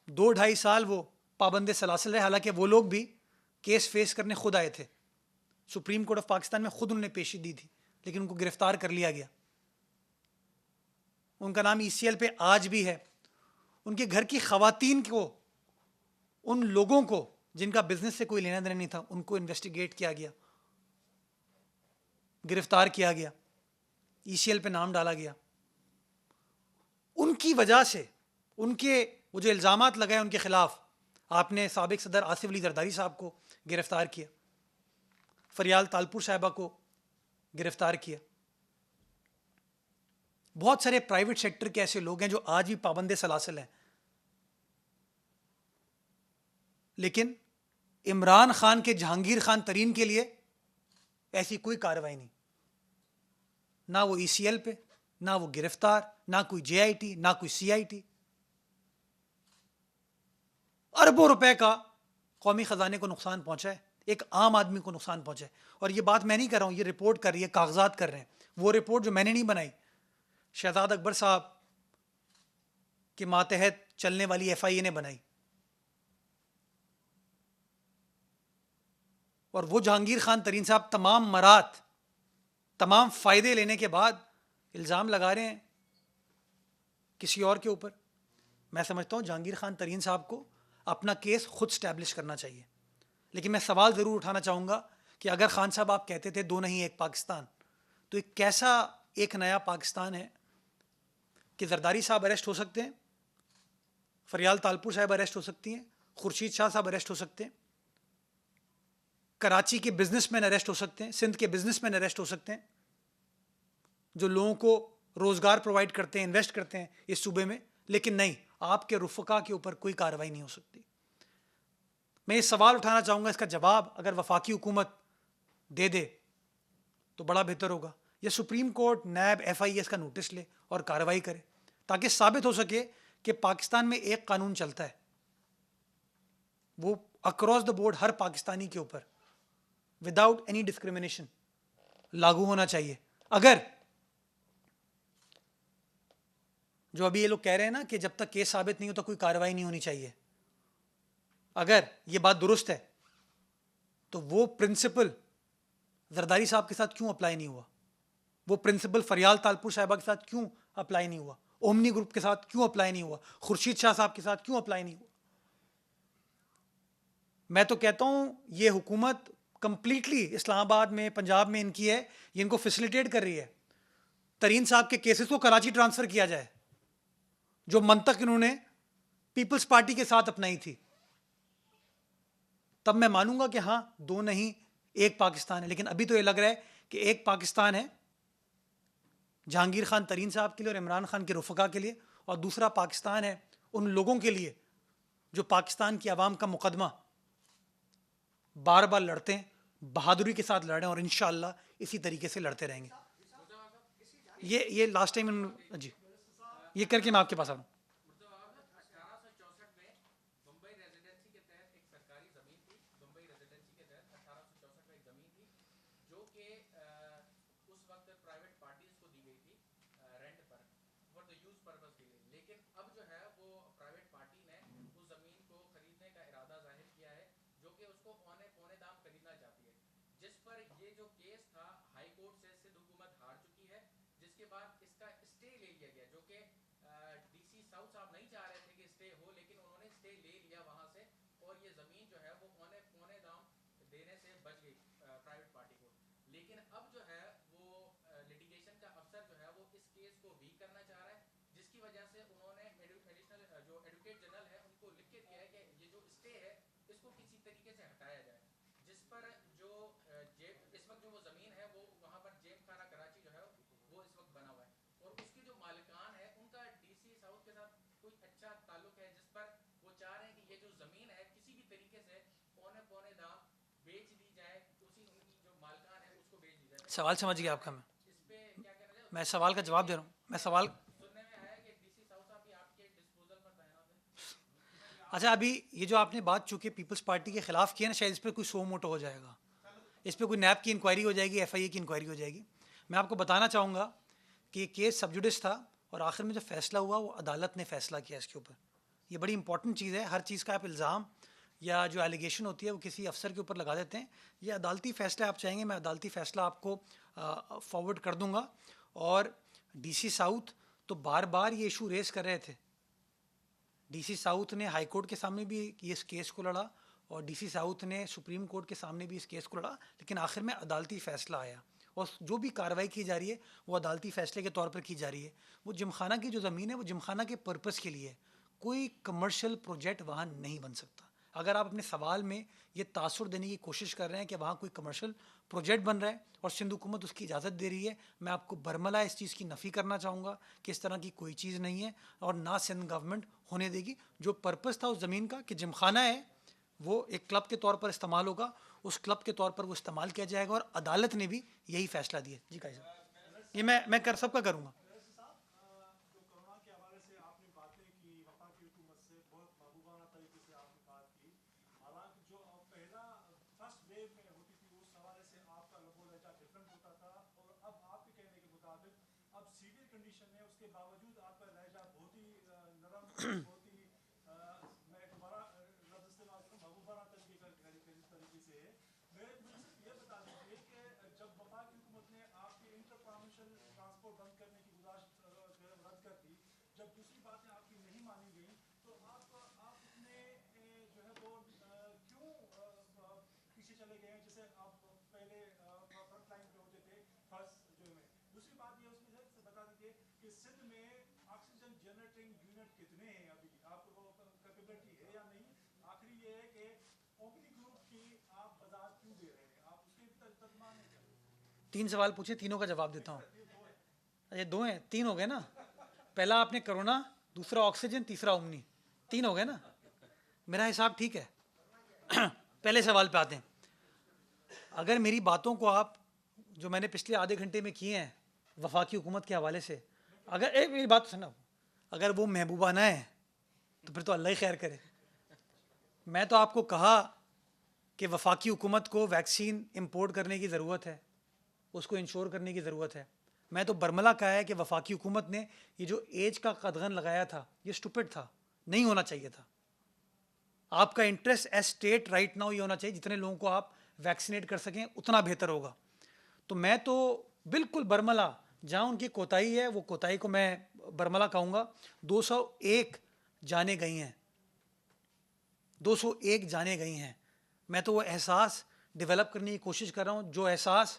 2-2.5 साल वो पाबंद सलासिल रहे, हालांकि वो लोग भी केस फेस करने खुद आए थे। सुप्रीम कोर्ट ऑफ पाकिस्तान में खुद उन्होंने पेशी दी थी, लेकिन उनको गिरफ्तार कर लिया गया। उनका नाम ईसीएल पे आज भी है। उनके घर की खवातीन को, उन लोगों को जिनका बिजनेस से कोई लेना देना नहीं था, उनको इन्वेस्टिगेट किया गया, गिरफ्तार किया गया, ईसीएल पे नाम डाला गया। उनकी वजह से उनके वो जो इल्ज़ामात लगाए उनके खिलाफ, आपने साबिक सदर आसिफ अली जरदारी साहब को गिरफ्तार किया, फरियाल तालपुर साहिबा को गिरफ्तार किया। बहुत सारे प्राइवेट सेक्टर के ऐसे लोग हैं जो आज भी पाबंदे सलासिल हैं, लेकिन इमरान खान के जहांगीर खान तरीन के लिए ऐसी कोई कार्रवाई नहीं। ना वो ECL पे, ना वो गिरफ्तार, ना कोई JIT, ना कोई CIT। अरबों रुपए का कौमी खजाने को नुकसान पहुंचा है, एक आम आदमी को नुकसान पहुंचा है। और ये बात मैं नहीं कर रहा हूं, ये रिपोर्ट कर रही है, कागजात कर रहे हैं। वो रिपोर्ट जो मैंने नहीं बनाई, शहजाद अकबर साहब के मातहत चलने वाली FIA ने बनाई। और वो जहांगीर खान तरीन साहब तमाम मरात, तमाम फायदे लेने के बाद इल्ज़ाम लगा रहे हैं किसी और के ऊपर। मैं समझता हूँ जहांगीर खान तरीन साहब को अपना केस खुद स्टैब्लिश करना चाहिए। लेकिन मैं सवाल ज़रूर उठाना चाहूँगा कि अगर खान साहब आप कहते थे दो नहीं एक पाकिस्तान, तो एक कैसा एक नया पाकिस्तान है कि जरदारी साहब अरेस्ट हो सकते हैं, फरियाल तालपुर साहब अरेस्ट हो सकती हैं, खुर्शीद शाह साहब अरेस्ट हो सकते हैं, कराची के बिजनेसमैन अरेस्ट हो सकते हैं, सिंध के बिजनेसमैन अरेस्ट हो सकते हैं, जो लोगों को रोजगार प्रोवाइड करते हैं, इन्वेस्ट करते हैं इस सूबे में। लेकिन नहीं, आपके रुफका के ऊपर कोई कार्रवाई नहीं हो सकती। मैं ये सवाल उठाना चाहूँगा, इसका जवाब अगर वफाकी हुकूमत दे दे तो बड़ा बेहतर होगा, या सुप्रीम कोर्ट नैब FIS का नोटिस ले और कार्रवाई करे, ताकि साबित हो सके कि पाकिस्तान में एक कानून चलता है, वो अक्रॉस द बोर्ड हर पाकिस्तानी के ऊपर विदाउट एनी डिस्क्रिमिनेशन लागू होना चाहिए। अगर जो अभी ये लोग कह रहे हैं ना कि जब तक केस साबित नहीं होता कोई कार्रवाई नहीं होनी चाहिए, अगर ये बात दुरुस्त है तो वो प्रिंसिपल जरदारी साहब के साथ क्यों अप्लाई नहीं हुआ? वो प्रिंसिपल फरियाल तालपुर साहिबा के साथ क्यों अप्लाई नहीं हुआ? ओमनी ग्रुप के साथ क्यों अप्लाई नहीं हुआ? खुर्शीद शाह साहब के साथ क्यों अप्लाई नहीं हुआ? मैं तो कहता हूं ये हुकूमत कंप्लीटली इस्लामाबाद में, पंजाब में इनकी है, ये इनको फैसिलिटेट कर रही है। तरीन साहब के केसेस को कराची ट्रांसफर किया जाए, जो मंतक इन्होंने पीपल्स पार्टी के साथ अपनाई थी, तब मैं मानूंगा कि हाँ दो नहीं एक पाकिस्तान है। लेकिन अभी तो ये लग रहा है कि एक पाकिस्तान है जहांगीर खान तरीन साहब के लिए और इमरान खान के रुफका के लिए, और दूसरा पाकिस्तान है उन लोगों के लिए जो पाकिस्तान की आवाम का मुकदमा बार बार लड़ते हैं, बहादुरी के साथ लड़ रहे हैं और इंशाअल्लाह इसी तरीके से लड़ते रहेंगे। ये लास्ट टाइम जी, ये करके मैं आपके पास आ रहा हूँ। सवाल समझ गया आपका। मैं सवाल का जवाब दे रहा हूँ। मैं सवाल अच्छा, अभी ये जो आपने बात चूंकि पीपल्स पार्टी के खिलाफ की है ना, शायद इस पर कोई सो मोटो हो जाएगा, इस पर कोई नैब की इंक्वायरी हो जाएगी, FIA की इंक्वायरी हो जाएगी। मैं आपको बताना चाहूँगा कि ये केस सब जुडिस था और आखिर में जो फैसला हुआ वो अदालत ने फैसला किया इसके ऊपर। ये बड़ी इंपॉर्टेंट चीज़ है। हर चीज़ का आप इल्ज़ाम या जो एलिगेशन होती है वो किसी अफसर के ऊपर लगा देते हैं। ये अदालती फ़ैसला आप चाहेंगे, मैं अदालती फ़ैसला आपको फॉरवर्ड कर दूंगा। और DC साउथ तो बार बार ये इशू रेस कर रहे थे। DC साउथ ने हाई कोर्ट के सामने भी इस केस को लड़ा और DC साउथ ने सुप्रीम कोर्ट के सामने भी इस केस को लड़ा, लेकिन आखिर में अदालती फ़ैसला आया और जो भी कार्रवाई की जा रही है वो अदालती फ़ैसले के तौर पर की जा रही है। वो जिमखाना की जो ज़मीन है वो जिमखाना के पर्पज़ के लिए है, कोई कमर्शियल प्रोजेक्ट वहाँ नहीं बन सकता। अगर आप अपने सवाल में ये तासुर देने की कोशिश कर रहे हैं कि वहाँ कोई कमर्शियल प्रोजेक्ट बन रहा है और सिंध हुकूमत उसकी इजाज़त दे रही है, मैं आपको बरमला इस चीज़ की नफ़ी करना चाहूँगा कि इस तरह की कोई चीज़ नहीं है और ना सिंध गवर्नमेंट होने देगी। जो पर्पस था उस ज़मीन का कि जिमखाना है वो एक क्लब के तौर पर इस्तेमाल होगा, उस क्लब के तौर पर वो इस्तेमाल किया जाएगा और अदालत ने भी यही फैसला दिया। जी काजी साहब, ये मैं कर सबका करूँगा। जो कोरोना के हवाले से आपने बातें की, वफाकी हुकूमत से बहुत महबूबाना तरीके से आपने बात की। हालांकि जो पहला फर्स्ट वेव में होती थी उस हवाले से आपका लबो लहजा डिफरेंट होता था, और अब आपके कहने के मुताबिक अब सीवियर कंडीशन है, उसके बावजूद आपका लहजा बहुत ही नरम, बहुत ही मैं दोबारा लफ्ज़ इस्तेमाल करूँ, महबूबाना तरीके तरीके से है। मुझे सिर्फ ये बता दीजिए कि जब वफाकी हुकूमत ने आपके इंटर प्रोविंशियल ट्रांसपोर्ट बंद करने की गुजारिश रद्द कर दी, जब दूसरी बातें आपकी नहीं मानी गई, तो आपने जो है वो क्यों पीछे चले गए, जैसे आप पहले फ्रंट लाइन पे होते थे फर्स्ट जो में। दूसरी बात ये उसमें से बता दीजिए कि सिंध में ऑक्सीजन जनरेटिंग यूनिट कितने हैं, अभी आपको वो कैपेबिलिटी है या नहीं। आखिरी ये है कि ओमनी ग्रुप की आप बाजार क्यों दे रहे हैं, आप उसके तर्जमान है क्या? 3 सवाल पूछे, तीनों का जवाब देता हूँ। ये 2 हैं, 3 हो गए ना। पहला आपने कोरोना, दूसरा ऑक्सीजन, तीसरा ओमनी, 3 हो गए ना। मेरा हिसाब ठीक है। पहले सवाल पे आते हैं। अगर मेरी बातों को आप जो मैंने पिछले आधे घंटे में किए हैं वफाकी हुकूमत के हवाले से, अगर मेरी बात सुनो, अगर वो महबूबाना है तो फिर तो अल्लाह ही खैर करे। मैं तो आपको कहा कि वफाकी हुकूमत को वैक्सीन इंपोर्ट करने की ज़रूरत है, उसको इंश्योर करने की ज़रूरत है। मैं तो बरमला कहा है कि वफाकी हुकूमत ने ये जो एज का कदगन लगाया था ये स्टूपिड था, नहीं होना चाहिए था। आपका interest as state right now ये होना चाहिए जितने लोगों को आप वैक्सीनेट कर सकें उतना बेहतर होगा। तो मैं तो बिल्कुल बरमला, जहाँ उनकी कोताही है वो कोताही को मैं बरमला कहूँगा। 201 जाने गई हैं, 201 जाने गई हैं। मैं तो वो एहसास डेवलप करने की कोशिश कर रहा हूँ, जो एहसास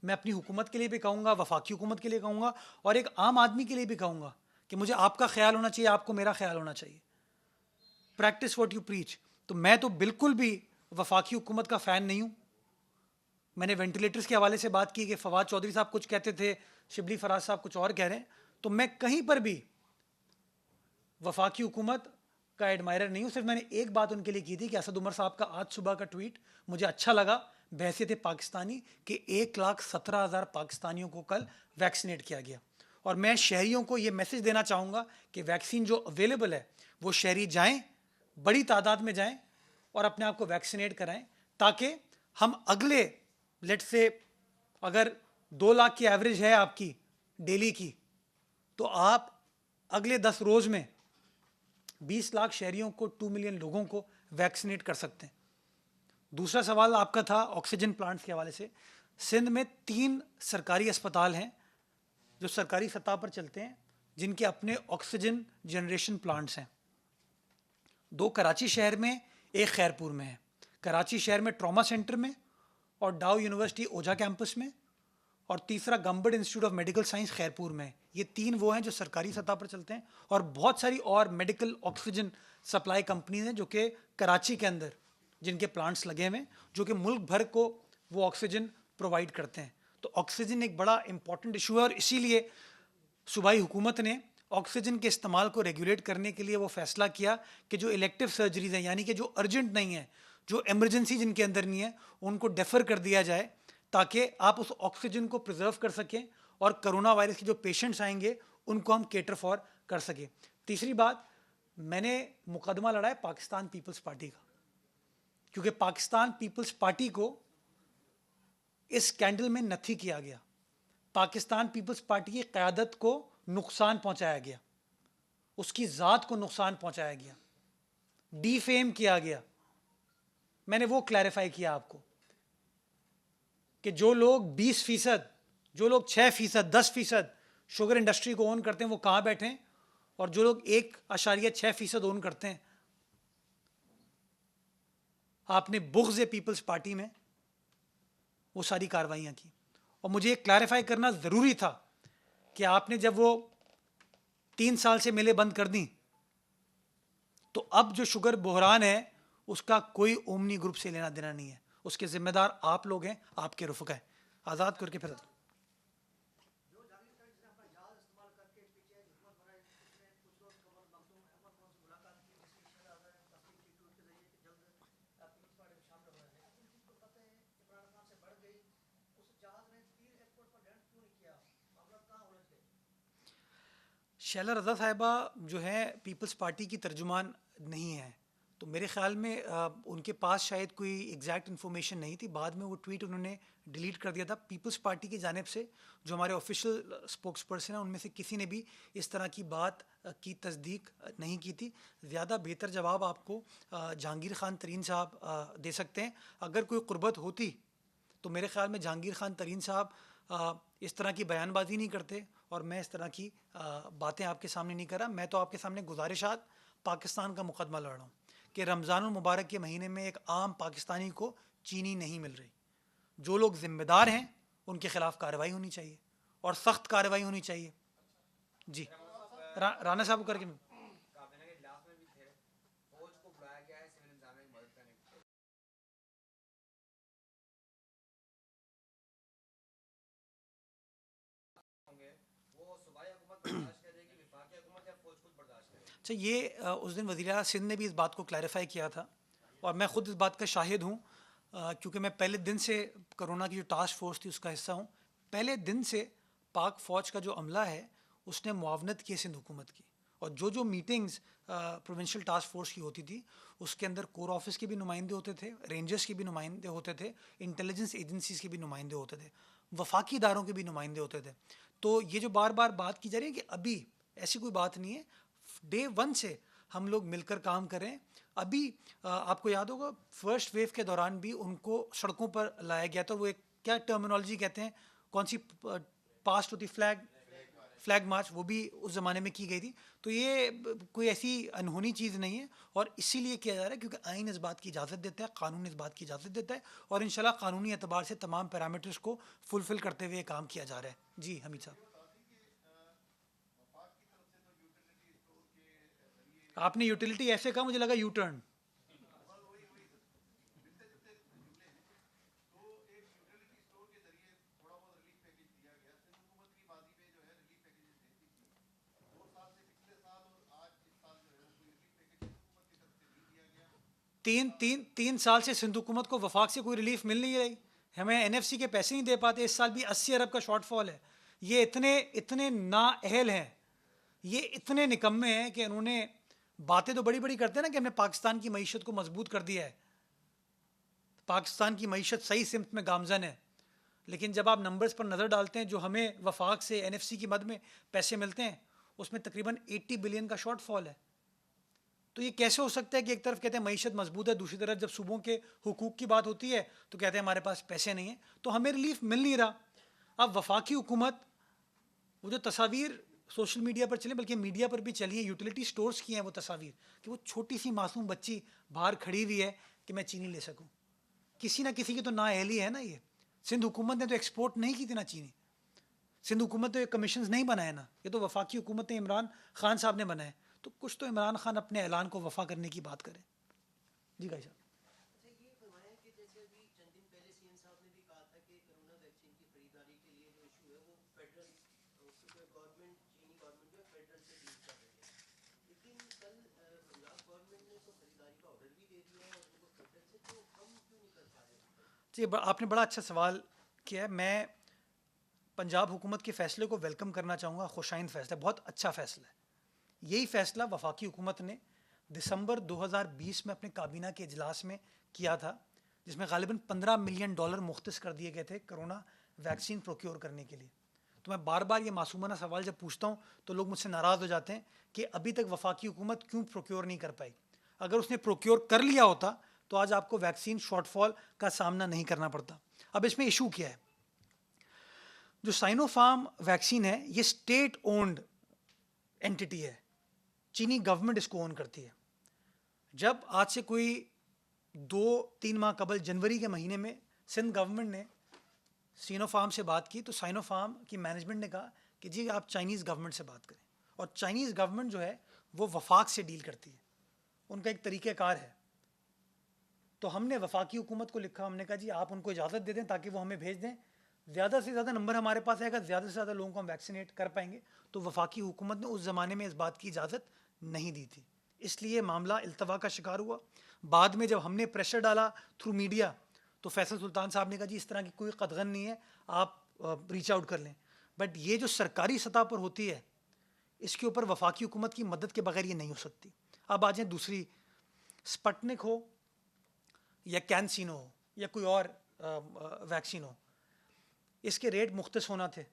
मैं अपनी हुकूमत के लिए भी कहूँगा, वफाकी हुकूमत के लिए कहूँगा और एक आम आदमी के लिए भी कहूँगा कि मुझे आपका ख्याल होना चाहिए, आपको मेरा ख्याल होना चाहिए। Practice what you preach. तो मैं तो बिल्कुल भी वफाकी हुकूमत का फ़ैन नहीं हूँ। मैंने वेंटिलेटर्स के हवाले से बात की कि फवाद चौधरी साहब कुछ कहते थे, शिबली फराज साहब कुछ और कह रहे हैं, तो मैं कहीं पर भी वफाकी हुकूमत का एडमायरर नहीं हूँ। सिर्फ मैंने एक बात उनके लिए की थी कि असद उमर साहब का आज सुबह का ट्वीट मुझे अच्छा लगा बहसियत पाकिस्तानी कि 1,17,000 पाकिस्तानियों को कल वैक्सीनेट किया गया। और मैं शहरियों को ये मैसेज देना चाहूँगा कि वैक्सीन जो अवेलेबल है वो शहरी जाएँ, बड़ी तादाद में जाएँ और अपने आप को वैक्सीनेट कराएँ, ताकि हम अगले लेट से अगर 2 लाख की एवरेज है आपकी डेली की, तो आप अगले 10 रोज़ में 20 लाख शहरियों को, 2 मिलियन लोगों को वैक्सीनेट कर सकते हैं। दूसरा सवाल आपका था ऑक्सीजन प्लांट्स के हवाले से। सिंध में 3 सरकारी अस्पताल हैं जो सरकारी सतह पर चलते हैं, जिनके अपने ऑक्सीजन जनरेशन प्लांट्स हैं। 2 कराची शहर में, एक खैरपुर में है। कराची शहर में ट्रॉमा सेंटर में और डाउ यूनिवर्सिटी ओझा कैंपस में, और तीसरा Gambat institute of medical science Khairpur में। ये 3 वो हैं जो सरकारी सतह पर चलते हैं, और बहुत सारी और मेडिकल ऑक्सीजन सप्लाई कंपनीज हैं जो कि कराची के अंदर जिनके प्लांट्स लगे हुए हैं, जो कि मुल्क भर को वो ऑक्सीजन प्रोवाइड करते हैं। तो ऑक्सीजन एक बड़ा इंपॉर्टेंट इशू है, और इसीलिए सूबाई हुकूमत ने ऑक्सीजन के इस्तेमाल को रेगुलेट करने के लिए वो फैसला किया कि जो इलेक्टिव सर्जरीज हैं, यानी कि जो अर्जेंट नहीं है, जो एमरजेंसी जिनके अंदर नहीं है, उनको डेफर कर दिया जाए ताकि आप उस ऑक्सीजन को प्रिजर्व कर सकें और कोरोना वायरस के जो पेशेंट्स आएंगे उनको हम केटर फॉर कर सकें। तीसरी बात, मैंने मुकदमा लड़ा है पाकिस्तान पीपल्स पार्टी का, क्योंकि पाकिस्तान पीपल्स पार्टी को इस स्कैंडल में नथी किया गया। पाकिस्तान पीपल्स पार्टी की क़यादत को नुकसान पहुंचाया गया, उसकी ज़ात को नुकसान पहुंचाया गया, डीफेम किया गया। मैंने वो क्लैरिफाई किया आपको कि जो लोग 20%, जो लोग 6%, 10% शुगर इंडस्ट्री को ओन करते हैं वो कहाँ बैठे हैं, और जो लोग 1.6% ओन करते हैं। आपने बुग़्ज़ पीपल्स पार्टी में वो सारी कार्रवाइयाँ की, और मुझे क्लैरिफाई करना ज़रूरी था कि आपने जब वो 3 साल से मिलें बंद कर दी, तो अब जो शुगर बहरान है उसका कोई ओमनी ग्रुप से लेना देना नहीं है। उसके जिम्मेदार आप लोग हैं, आपके रुफ़क़ा हैं। आज़ाद करके फिर शैला रज़ा साहिबा जो है पीपल्स पार्टी की तर्जुमान नहीं है, तो मेरे ख़्याल में उनके पास शायद कोई एग्जैक्ट इन्फॉर्मेशन नहीं थी। बाद में वो ट्वीट उन्होंने डिलीट कर दिया था। पीपल्स पार्टी की जानिब से जो हमारे ऑफिशियल स्पोक्स पर्सन हैं उनमें से किसी ने भी इस तरह की बात की तस्दीक नहीं की थी। ज़्यादा बेहतर जवाब आपको जहांगीर ख़ान तरीन साहब दे सकते हैं। अगर कोई क़ुर्बत होती तो मेरे ख़्याल में जहांगीर ख़ान तरीन साहब इस तरह की बयानबाजी नहीं करते और मैं इस तरह की बातें आपके सामने नहीं कर रहा। मैं तो आपके सामने गुजारिशात पाकिस्तान का मुकदमा लड़ रहा हूँ कि रमज़ानुल मुबारक के महीने में एक आम पाकिस्तानी को चीनी नहीं मिल रही। जो लोग ज़िम्मेदार हैं उनके ख़िलाफ़ कार्रवाई होनी चाहिए और सख्त कार्रवाई होनी चाहिए। जी राना साहब करके अच्छा, ये उस दिन वज़ीर सिंध ने भी इस बात को क्लैरिफाई किया था और मैं ख़ुद इस बात का शाहिद हूँ, क्योंकि मैं पहले दिन से कोरोना की जो टास्क फोर्स थी उसका हिस्सा हूँ। पहले दिन से पाक फ़ौज का जो अमला है उसने मुआवनत की सिंध हुकूमत की, और जो मीटिंग्स प्रोविंशियल टास्क फोर्स की होती थी उसके अंदर कोर ऑफिस के भी नुमाइंदे होते थे, रेंजर्स के भी नुमाइंदे होते थे, इंटेलिजेंस एजेंसीज़ के भी नुमाइंदे होते थे, वफाकी इदारों के भी नुमाइंदे होते थे। तो ये जो बार बार बात की जा रही है कि अभी ऐसी कोई बात नहीं है, डे वन से हम लोग मिलकर काम करें। अभी आपको याद होगा फर्स्ट वेव के दौरान भी उनको सड़कों पर लाया गया था। वो एक क्या टर्मिनोलॉजी कहते हैं, कौन सी पास्ट होती, फ्लैग मार्च, वो भी उस ज़माने में की गई थी। तो ये कोई ऐसी अनहोनी चीज़ नहीं है और इसीलिए किया जा रहा है क्योंकि आइन इस बात की इजाज़त देता है, कानून इस बात की इजाज़त देता है और इंशाल्लाह कानूनी एतबार से तमाम पैरामीटर्स को फुलफ़िल करते हुए काम किया जा रहा है। जी हमीद साहब, आपने यूटिलिटी ऐसे कहा मुझे लगा यू टर्न। तीन साल से सिंध हुकूमत को वफाक से कोई रिलीफ मिल नहीं रही। हमें एनएफसी के पैसे नहीं दे पाते। इस साल भी 80 अरब का शॉर्टफॉल है। ये इतने नाअहल हैं, ये इतने निकम्मे हैं कि उन्होंने बातें तो बड़ी बड़ी करते हैं ना कि हमने पाकिस्तान की मईशत को मजबूत कर दिया है, पाकिस्तान की मईशत सही सिमत में गामजन है, लेकिन जब आप नंबर्स पर नज़र डालते हैं जो हमें वफाक से एनएफसी की मद में पैसे मिलते हैं उसमें तकरीबन 80 बिलियन का शॉर्टफॉल है। तो ये कैसे हो सकता है कि एक तरफ कहते हैं मईशत मजबूत है, दूसरी तरफ जब सूबों के हुकूक की बात होती है तो कहते हैं हमारे पास पैसे नहीं है, तो हमें रिलीफ मिल नहीं रहा। अब वफाकी हुकूमत, वो जो तस्वीर सोशल मीडिया पर चले, बल्कि मीडिया पर भी चली है, यूटिलिटी स्टोर्स की हैं वो तस्वीर कि वो छोटी सी मासूम बच्ची बाहर खड़ी हुई है कि मैं चीनी ले सकूँ। किसी ना किसी की तो नाअहली है ना। ये सिंध हुकूमत ने तो एक्सपोर्ट नहीं की थी ना चीनी, सिंध हुकूमत तो ये कमीशन नहीं बनाए ना, ये तो वफाकी हुकूमत ने इमरान खान साहब ने बनाए। तो कुछ तो इमरान खान अपने ऐलान को वफा करने की बात करें। जी भाई साहब, जी आपने बड़ा अच्छा सवाल किया है। मैं पंजाब हुकूमत के फ़ैसले को वेलकम करना चाहूँगा। खुशाइन फ़ैसला, बहुत अच्छा फ़ैसला है। यही फ़ैसला वफाकी हुकूमत ने दिसंबर 2020 में अपने काबीना के इजलास में किया था, जिसमें ग़ालिबन $15 मिलियन मुख्तस कर दिए गए थे कोरोना वैक्सीन प्रोक्योर करने के लिए। तो मैं बार बार ये मासूमाना सवाल जब पूछता हूँ तो लोग मुझसे नाराज़ हो जाते हैं कि अभी तक वफाकी हुकूमत क्यों प्रोक्योर नहीं कर पाई। अगर उसने प्रोक्योर कर लिया होता तो आज आपको वैक्सीन शॉर्टफॉल का सामना नहीं करना पड़ता। अब इसमें इशू क्या है, जो साइनोफार्म वैक्सीन है ये स्टेट ओन्ड एंटिटी है, चीनी गवर्नमेंट इसको ओन करती है। जब आज से कोई 2-3 माह कबल जनवरी के महीने में सिंध गवर्नमेंट ने साइनोफार्म से बात की तो साइनोफार्म की मैनेजमेंट ने कहा कि जी आप चाइनीज़ गवर्नमेंट से बात करें, और चाइनीज़ गवर्नमेंट जो है वो वफाक से डील करती है, उनका एक तरीक़ाकार है। तो हमने वफाकी हुकूमत को लिखा, हमने कहा जी आप उनको इजाज़त दे दें ताकि वो हमें भेज दें, ज़्यादा से ज़्यादा नंबर हमारे पास आएगा, ज़्यादा से ज़्यादा लोगों को हम वैक्सीनेट कर पाएंगे। तो वफाकी हुकूमत ने उस ज़माने में इस बात की इजाज़त नहीं दी थी, इसलिए मामला इल्तवा का शिकार हुआ। बाद में जब हमने प्रेशर डाला थ्रू मीडिया, तो फैसल सुल्तान साहब ने कहा जी इस तरह की कोई कदगन नहीं है, आप रीच आउट कर लें। बट ये जो सरकारी सतह पर होती है, इसके ऊपर वफाकी हुकूमत की मदद के बगैर ये नहीं हो सकती। अब आ जाए दूसरी, स्पटनिक हो या कैंसिनो हो या कोई और वैक्सीन हो, इसके रेट मुख्तस होना थे।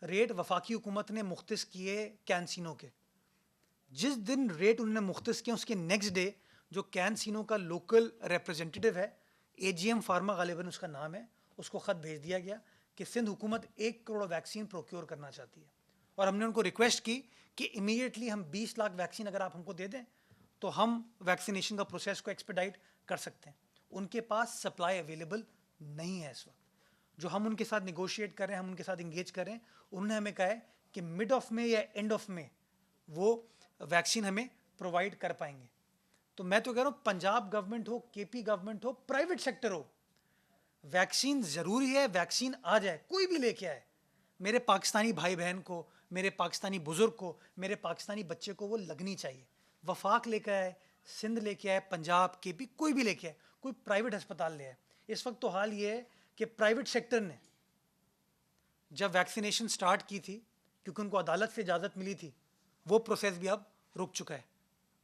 रेट वफाकी हुकूमत ने मुख्तस किए कैंसिनो के। जिस दिन रेट उन्होंने मुख्तस किया, उसके नेक्स्ट डे जो कैंसिनो का लोकल रिप्रेजेंटेटिव है, AGM फार्मा गालिबन उसका नाम है, उसको ख़त भेज दिया गया कि सिंध हुकूमत 1 करोड़ वैक्सीन प्रोक्योर करना चाहती है। और हमने उनको रिक्वेस्ट की कि इमीडिएटली हम 20 लाख वैक्सीन अगर आप हमको दे दें तो हम वैक्सीनेशन का प्रोसेस को एक्सपेडाइट कर सकते हैं। उनके पास सप्लाई अवेलेबल नहीं है इस वक्त। जो हम उनके साथ निगोशिएट कर रहे हैं, हम उनके साथ इंगेज कर रहे हैं, उन्होंने हमें कहा है कि मिड ऑफ में या एंड ऑफ में वो वैक्सीन हमें प्रोवाइड कर पाएंगे। तो मैं तो कह रहा हूँ पंजाब गवर्नमेंट हो, KP गवर्नमेंट हो, प्राइवेट सेक्टर हो, वैक्सीन ज़रूरी है, वैक्सीन आ जाए, कोई भी लेके आए, मेरे पाकिस्तानी भाई बहन को, मेरे पाकिस्तानी बुज़ुर्ग को, मेरे पाकिस्तानी बच्चे को वो लगनी चाहिए। वफाक लेके आए, सिंध लेके आए, पंजाब, KP कोई भी लेके आए, कोई प्राइवेट अस्पताल ले आए। इस वक्त तो हाल ये है कि प्राइवेट सेक्टर ने जब वैक्सीनेशन स्टार्ट की थी, क्योंकि उनको अदालत से इजाज़त मिली थी, वो प्रोसेस भी अब रुक चुका है।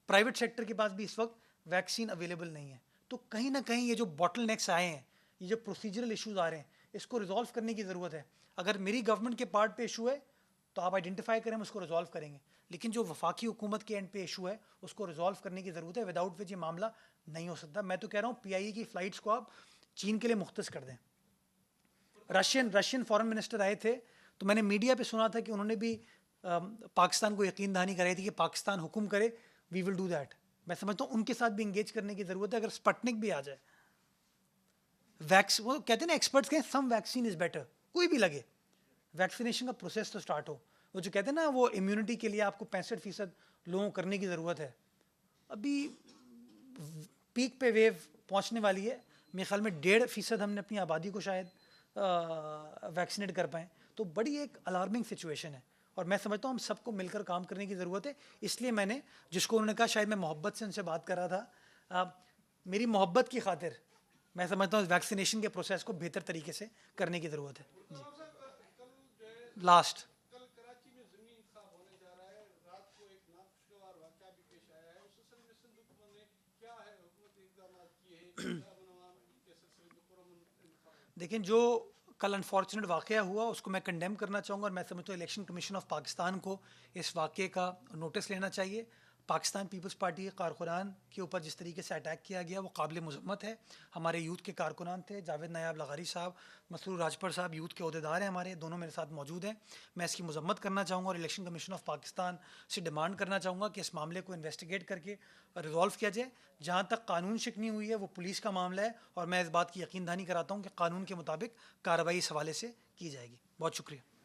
प्राइवेट सेक्टर के पास भी इस वक्त वैक्सीन अवेलेबल नहीं है। तो कहीं ना कहीं ये जो बॉटलनेक्स आए हैं, ये जो प्रोसीजरल इश्यूज आ रहे हैं, इसको रिजॉल्व करने की ज़रूरत है। अगर मेरी गवर्नमेंट के पार्ट पे इशू है तो आप आइडेंटिफाई करें, हम उसको रिजॉल्व करेंगे। लेकिन जो वफाकी हुकूमत के एंड पे इशू है, उसको रिजॉल्व करने की ज़रूरत है, विदाउट विच ये मामला नहीं हो सकता। मैं तो कह रहा हूँ PIE की फ़्लाइट्स को आप चीन के लिए मुख्तस कर दें। रशियन फॉरेन मिनिस्टर आए थे, तो मैंने मीडिया पे सुना था कि उन्होंने भी पाकिस्तान को यकीन दहानी कराई थी कि पाकिस्तान हुक्म करे, वी विल डू दैट। मैं समझता हूँ उनके साथ भी इंगेज करने की ज़रूरत है। अगर स्पटनिक भी आ जाए, वो कहते हैं ना, एक्सपर्ट्स कहें सम वैक्सीन इज़ बेटर, कोई भी लगे, वैक्सीनेशन का प्रोसेस तो स्टार्ट हो। वो जो कहते हैं ना, वो इम्यूनिटी के लिए आपको 65% लोगों को करने की ज़रूरत है। अभी पीक पे वेव पहुंचने वाली है, मेरे ख्याल में 1.5% हमने अपनी आबादी को शायद वैक्सीनेट कर पाएँ। तो बड़ी एक अलार्मिंग सिचुएशन है और मैं समझता हूँ हम सबको मिलकर काम करने की ज़रूरत है। इसलिए मैंने, जिसको उन्होंने कहा शायद मैं मोहब्बत से उनसे बात कर रहा था, मेरी मोहब्बत की खातिर मैं समझता हूँ वैक्सीनेशन के प्रोसेस को बेहतर तरीके से करने की ज़रूरत है। जी लास्ट कल कराची में ज़मीन इंतखाब होने जा रहा है, रात को एक नाखुशगवार वाक़या भी पेश आया है। उस सिलसिले में सिंध हुकूमत ने क्या है हुकूमती इक़दामात किए हैं के सिलसिले में पुरअमन इंतखाब? देखिए, जो कल अनफॉर्चुनेट वाक़या हुआ उसको मैं कंडेम करना चाहूँगा और मैं समझता हूँ इलेक्शन कमीशन ऑफ पाकिस्तान को इस वाक़े का नोटिस लेना चाहिए। पाकिस्तान पीपल्स पार्टी के कारकुनान के ऊपर जिस तरीके से अटैक किया गया वो काबिल मज़म्मत है। हमारे यूथ के कारकुनान थे, जावेद नायाब लगारी साहब, मसरूर राजपर साहब यूथ के अहदेदार हैं हमारे, दोनों मेरे साथ मौजूद हैं। मैं इसकी मज़म्मत करना चाहूँगा और इलेक्शन कमीशन ऑफ पाकिस्तान से डिमांड करना चाहूँगा कि इस मामले को इन्वेस्टिगेट करके रिजॉल्व किया जाए। जहाँ तक कानून शिकनी हुई है वो पुलिस का मामला है और मैं इस बात की यकीन दहानी कराता हूँ कि कानून के मुताबिक कार्रवाई इस हवाले से की जाएगी। बहुत शुक्रिया।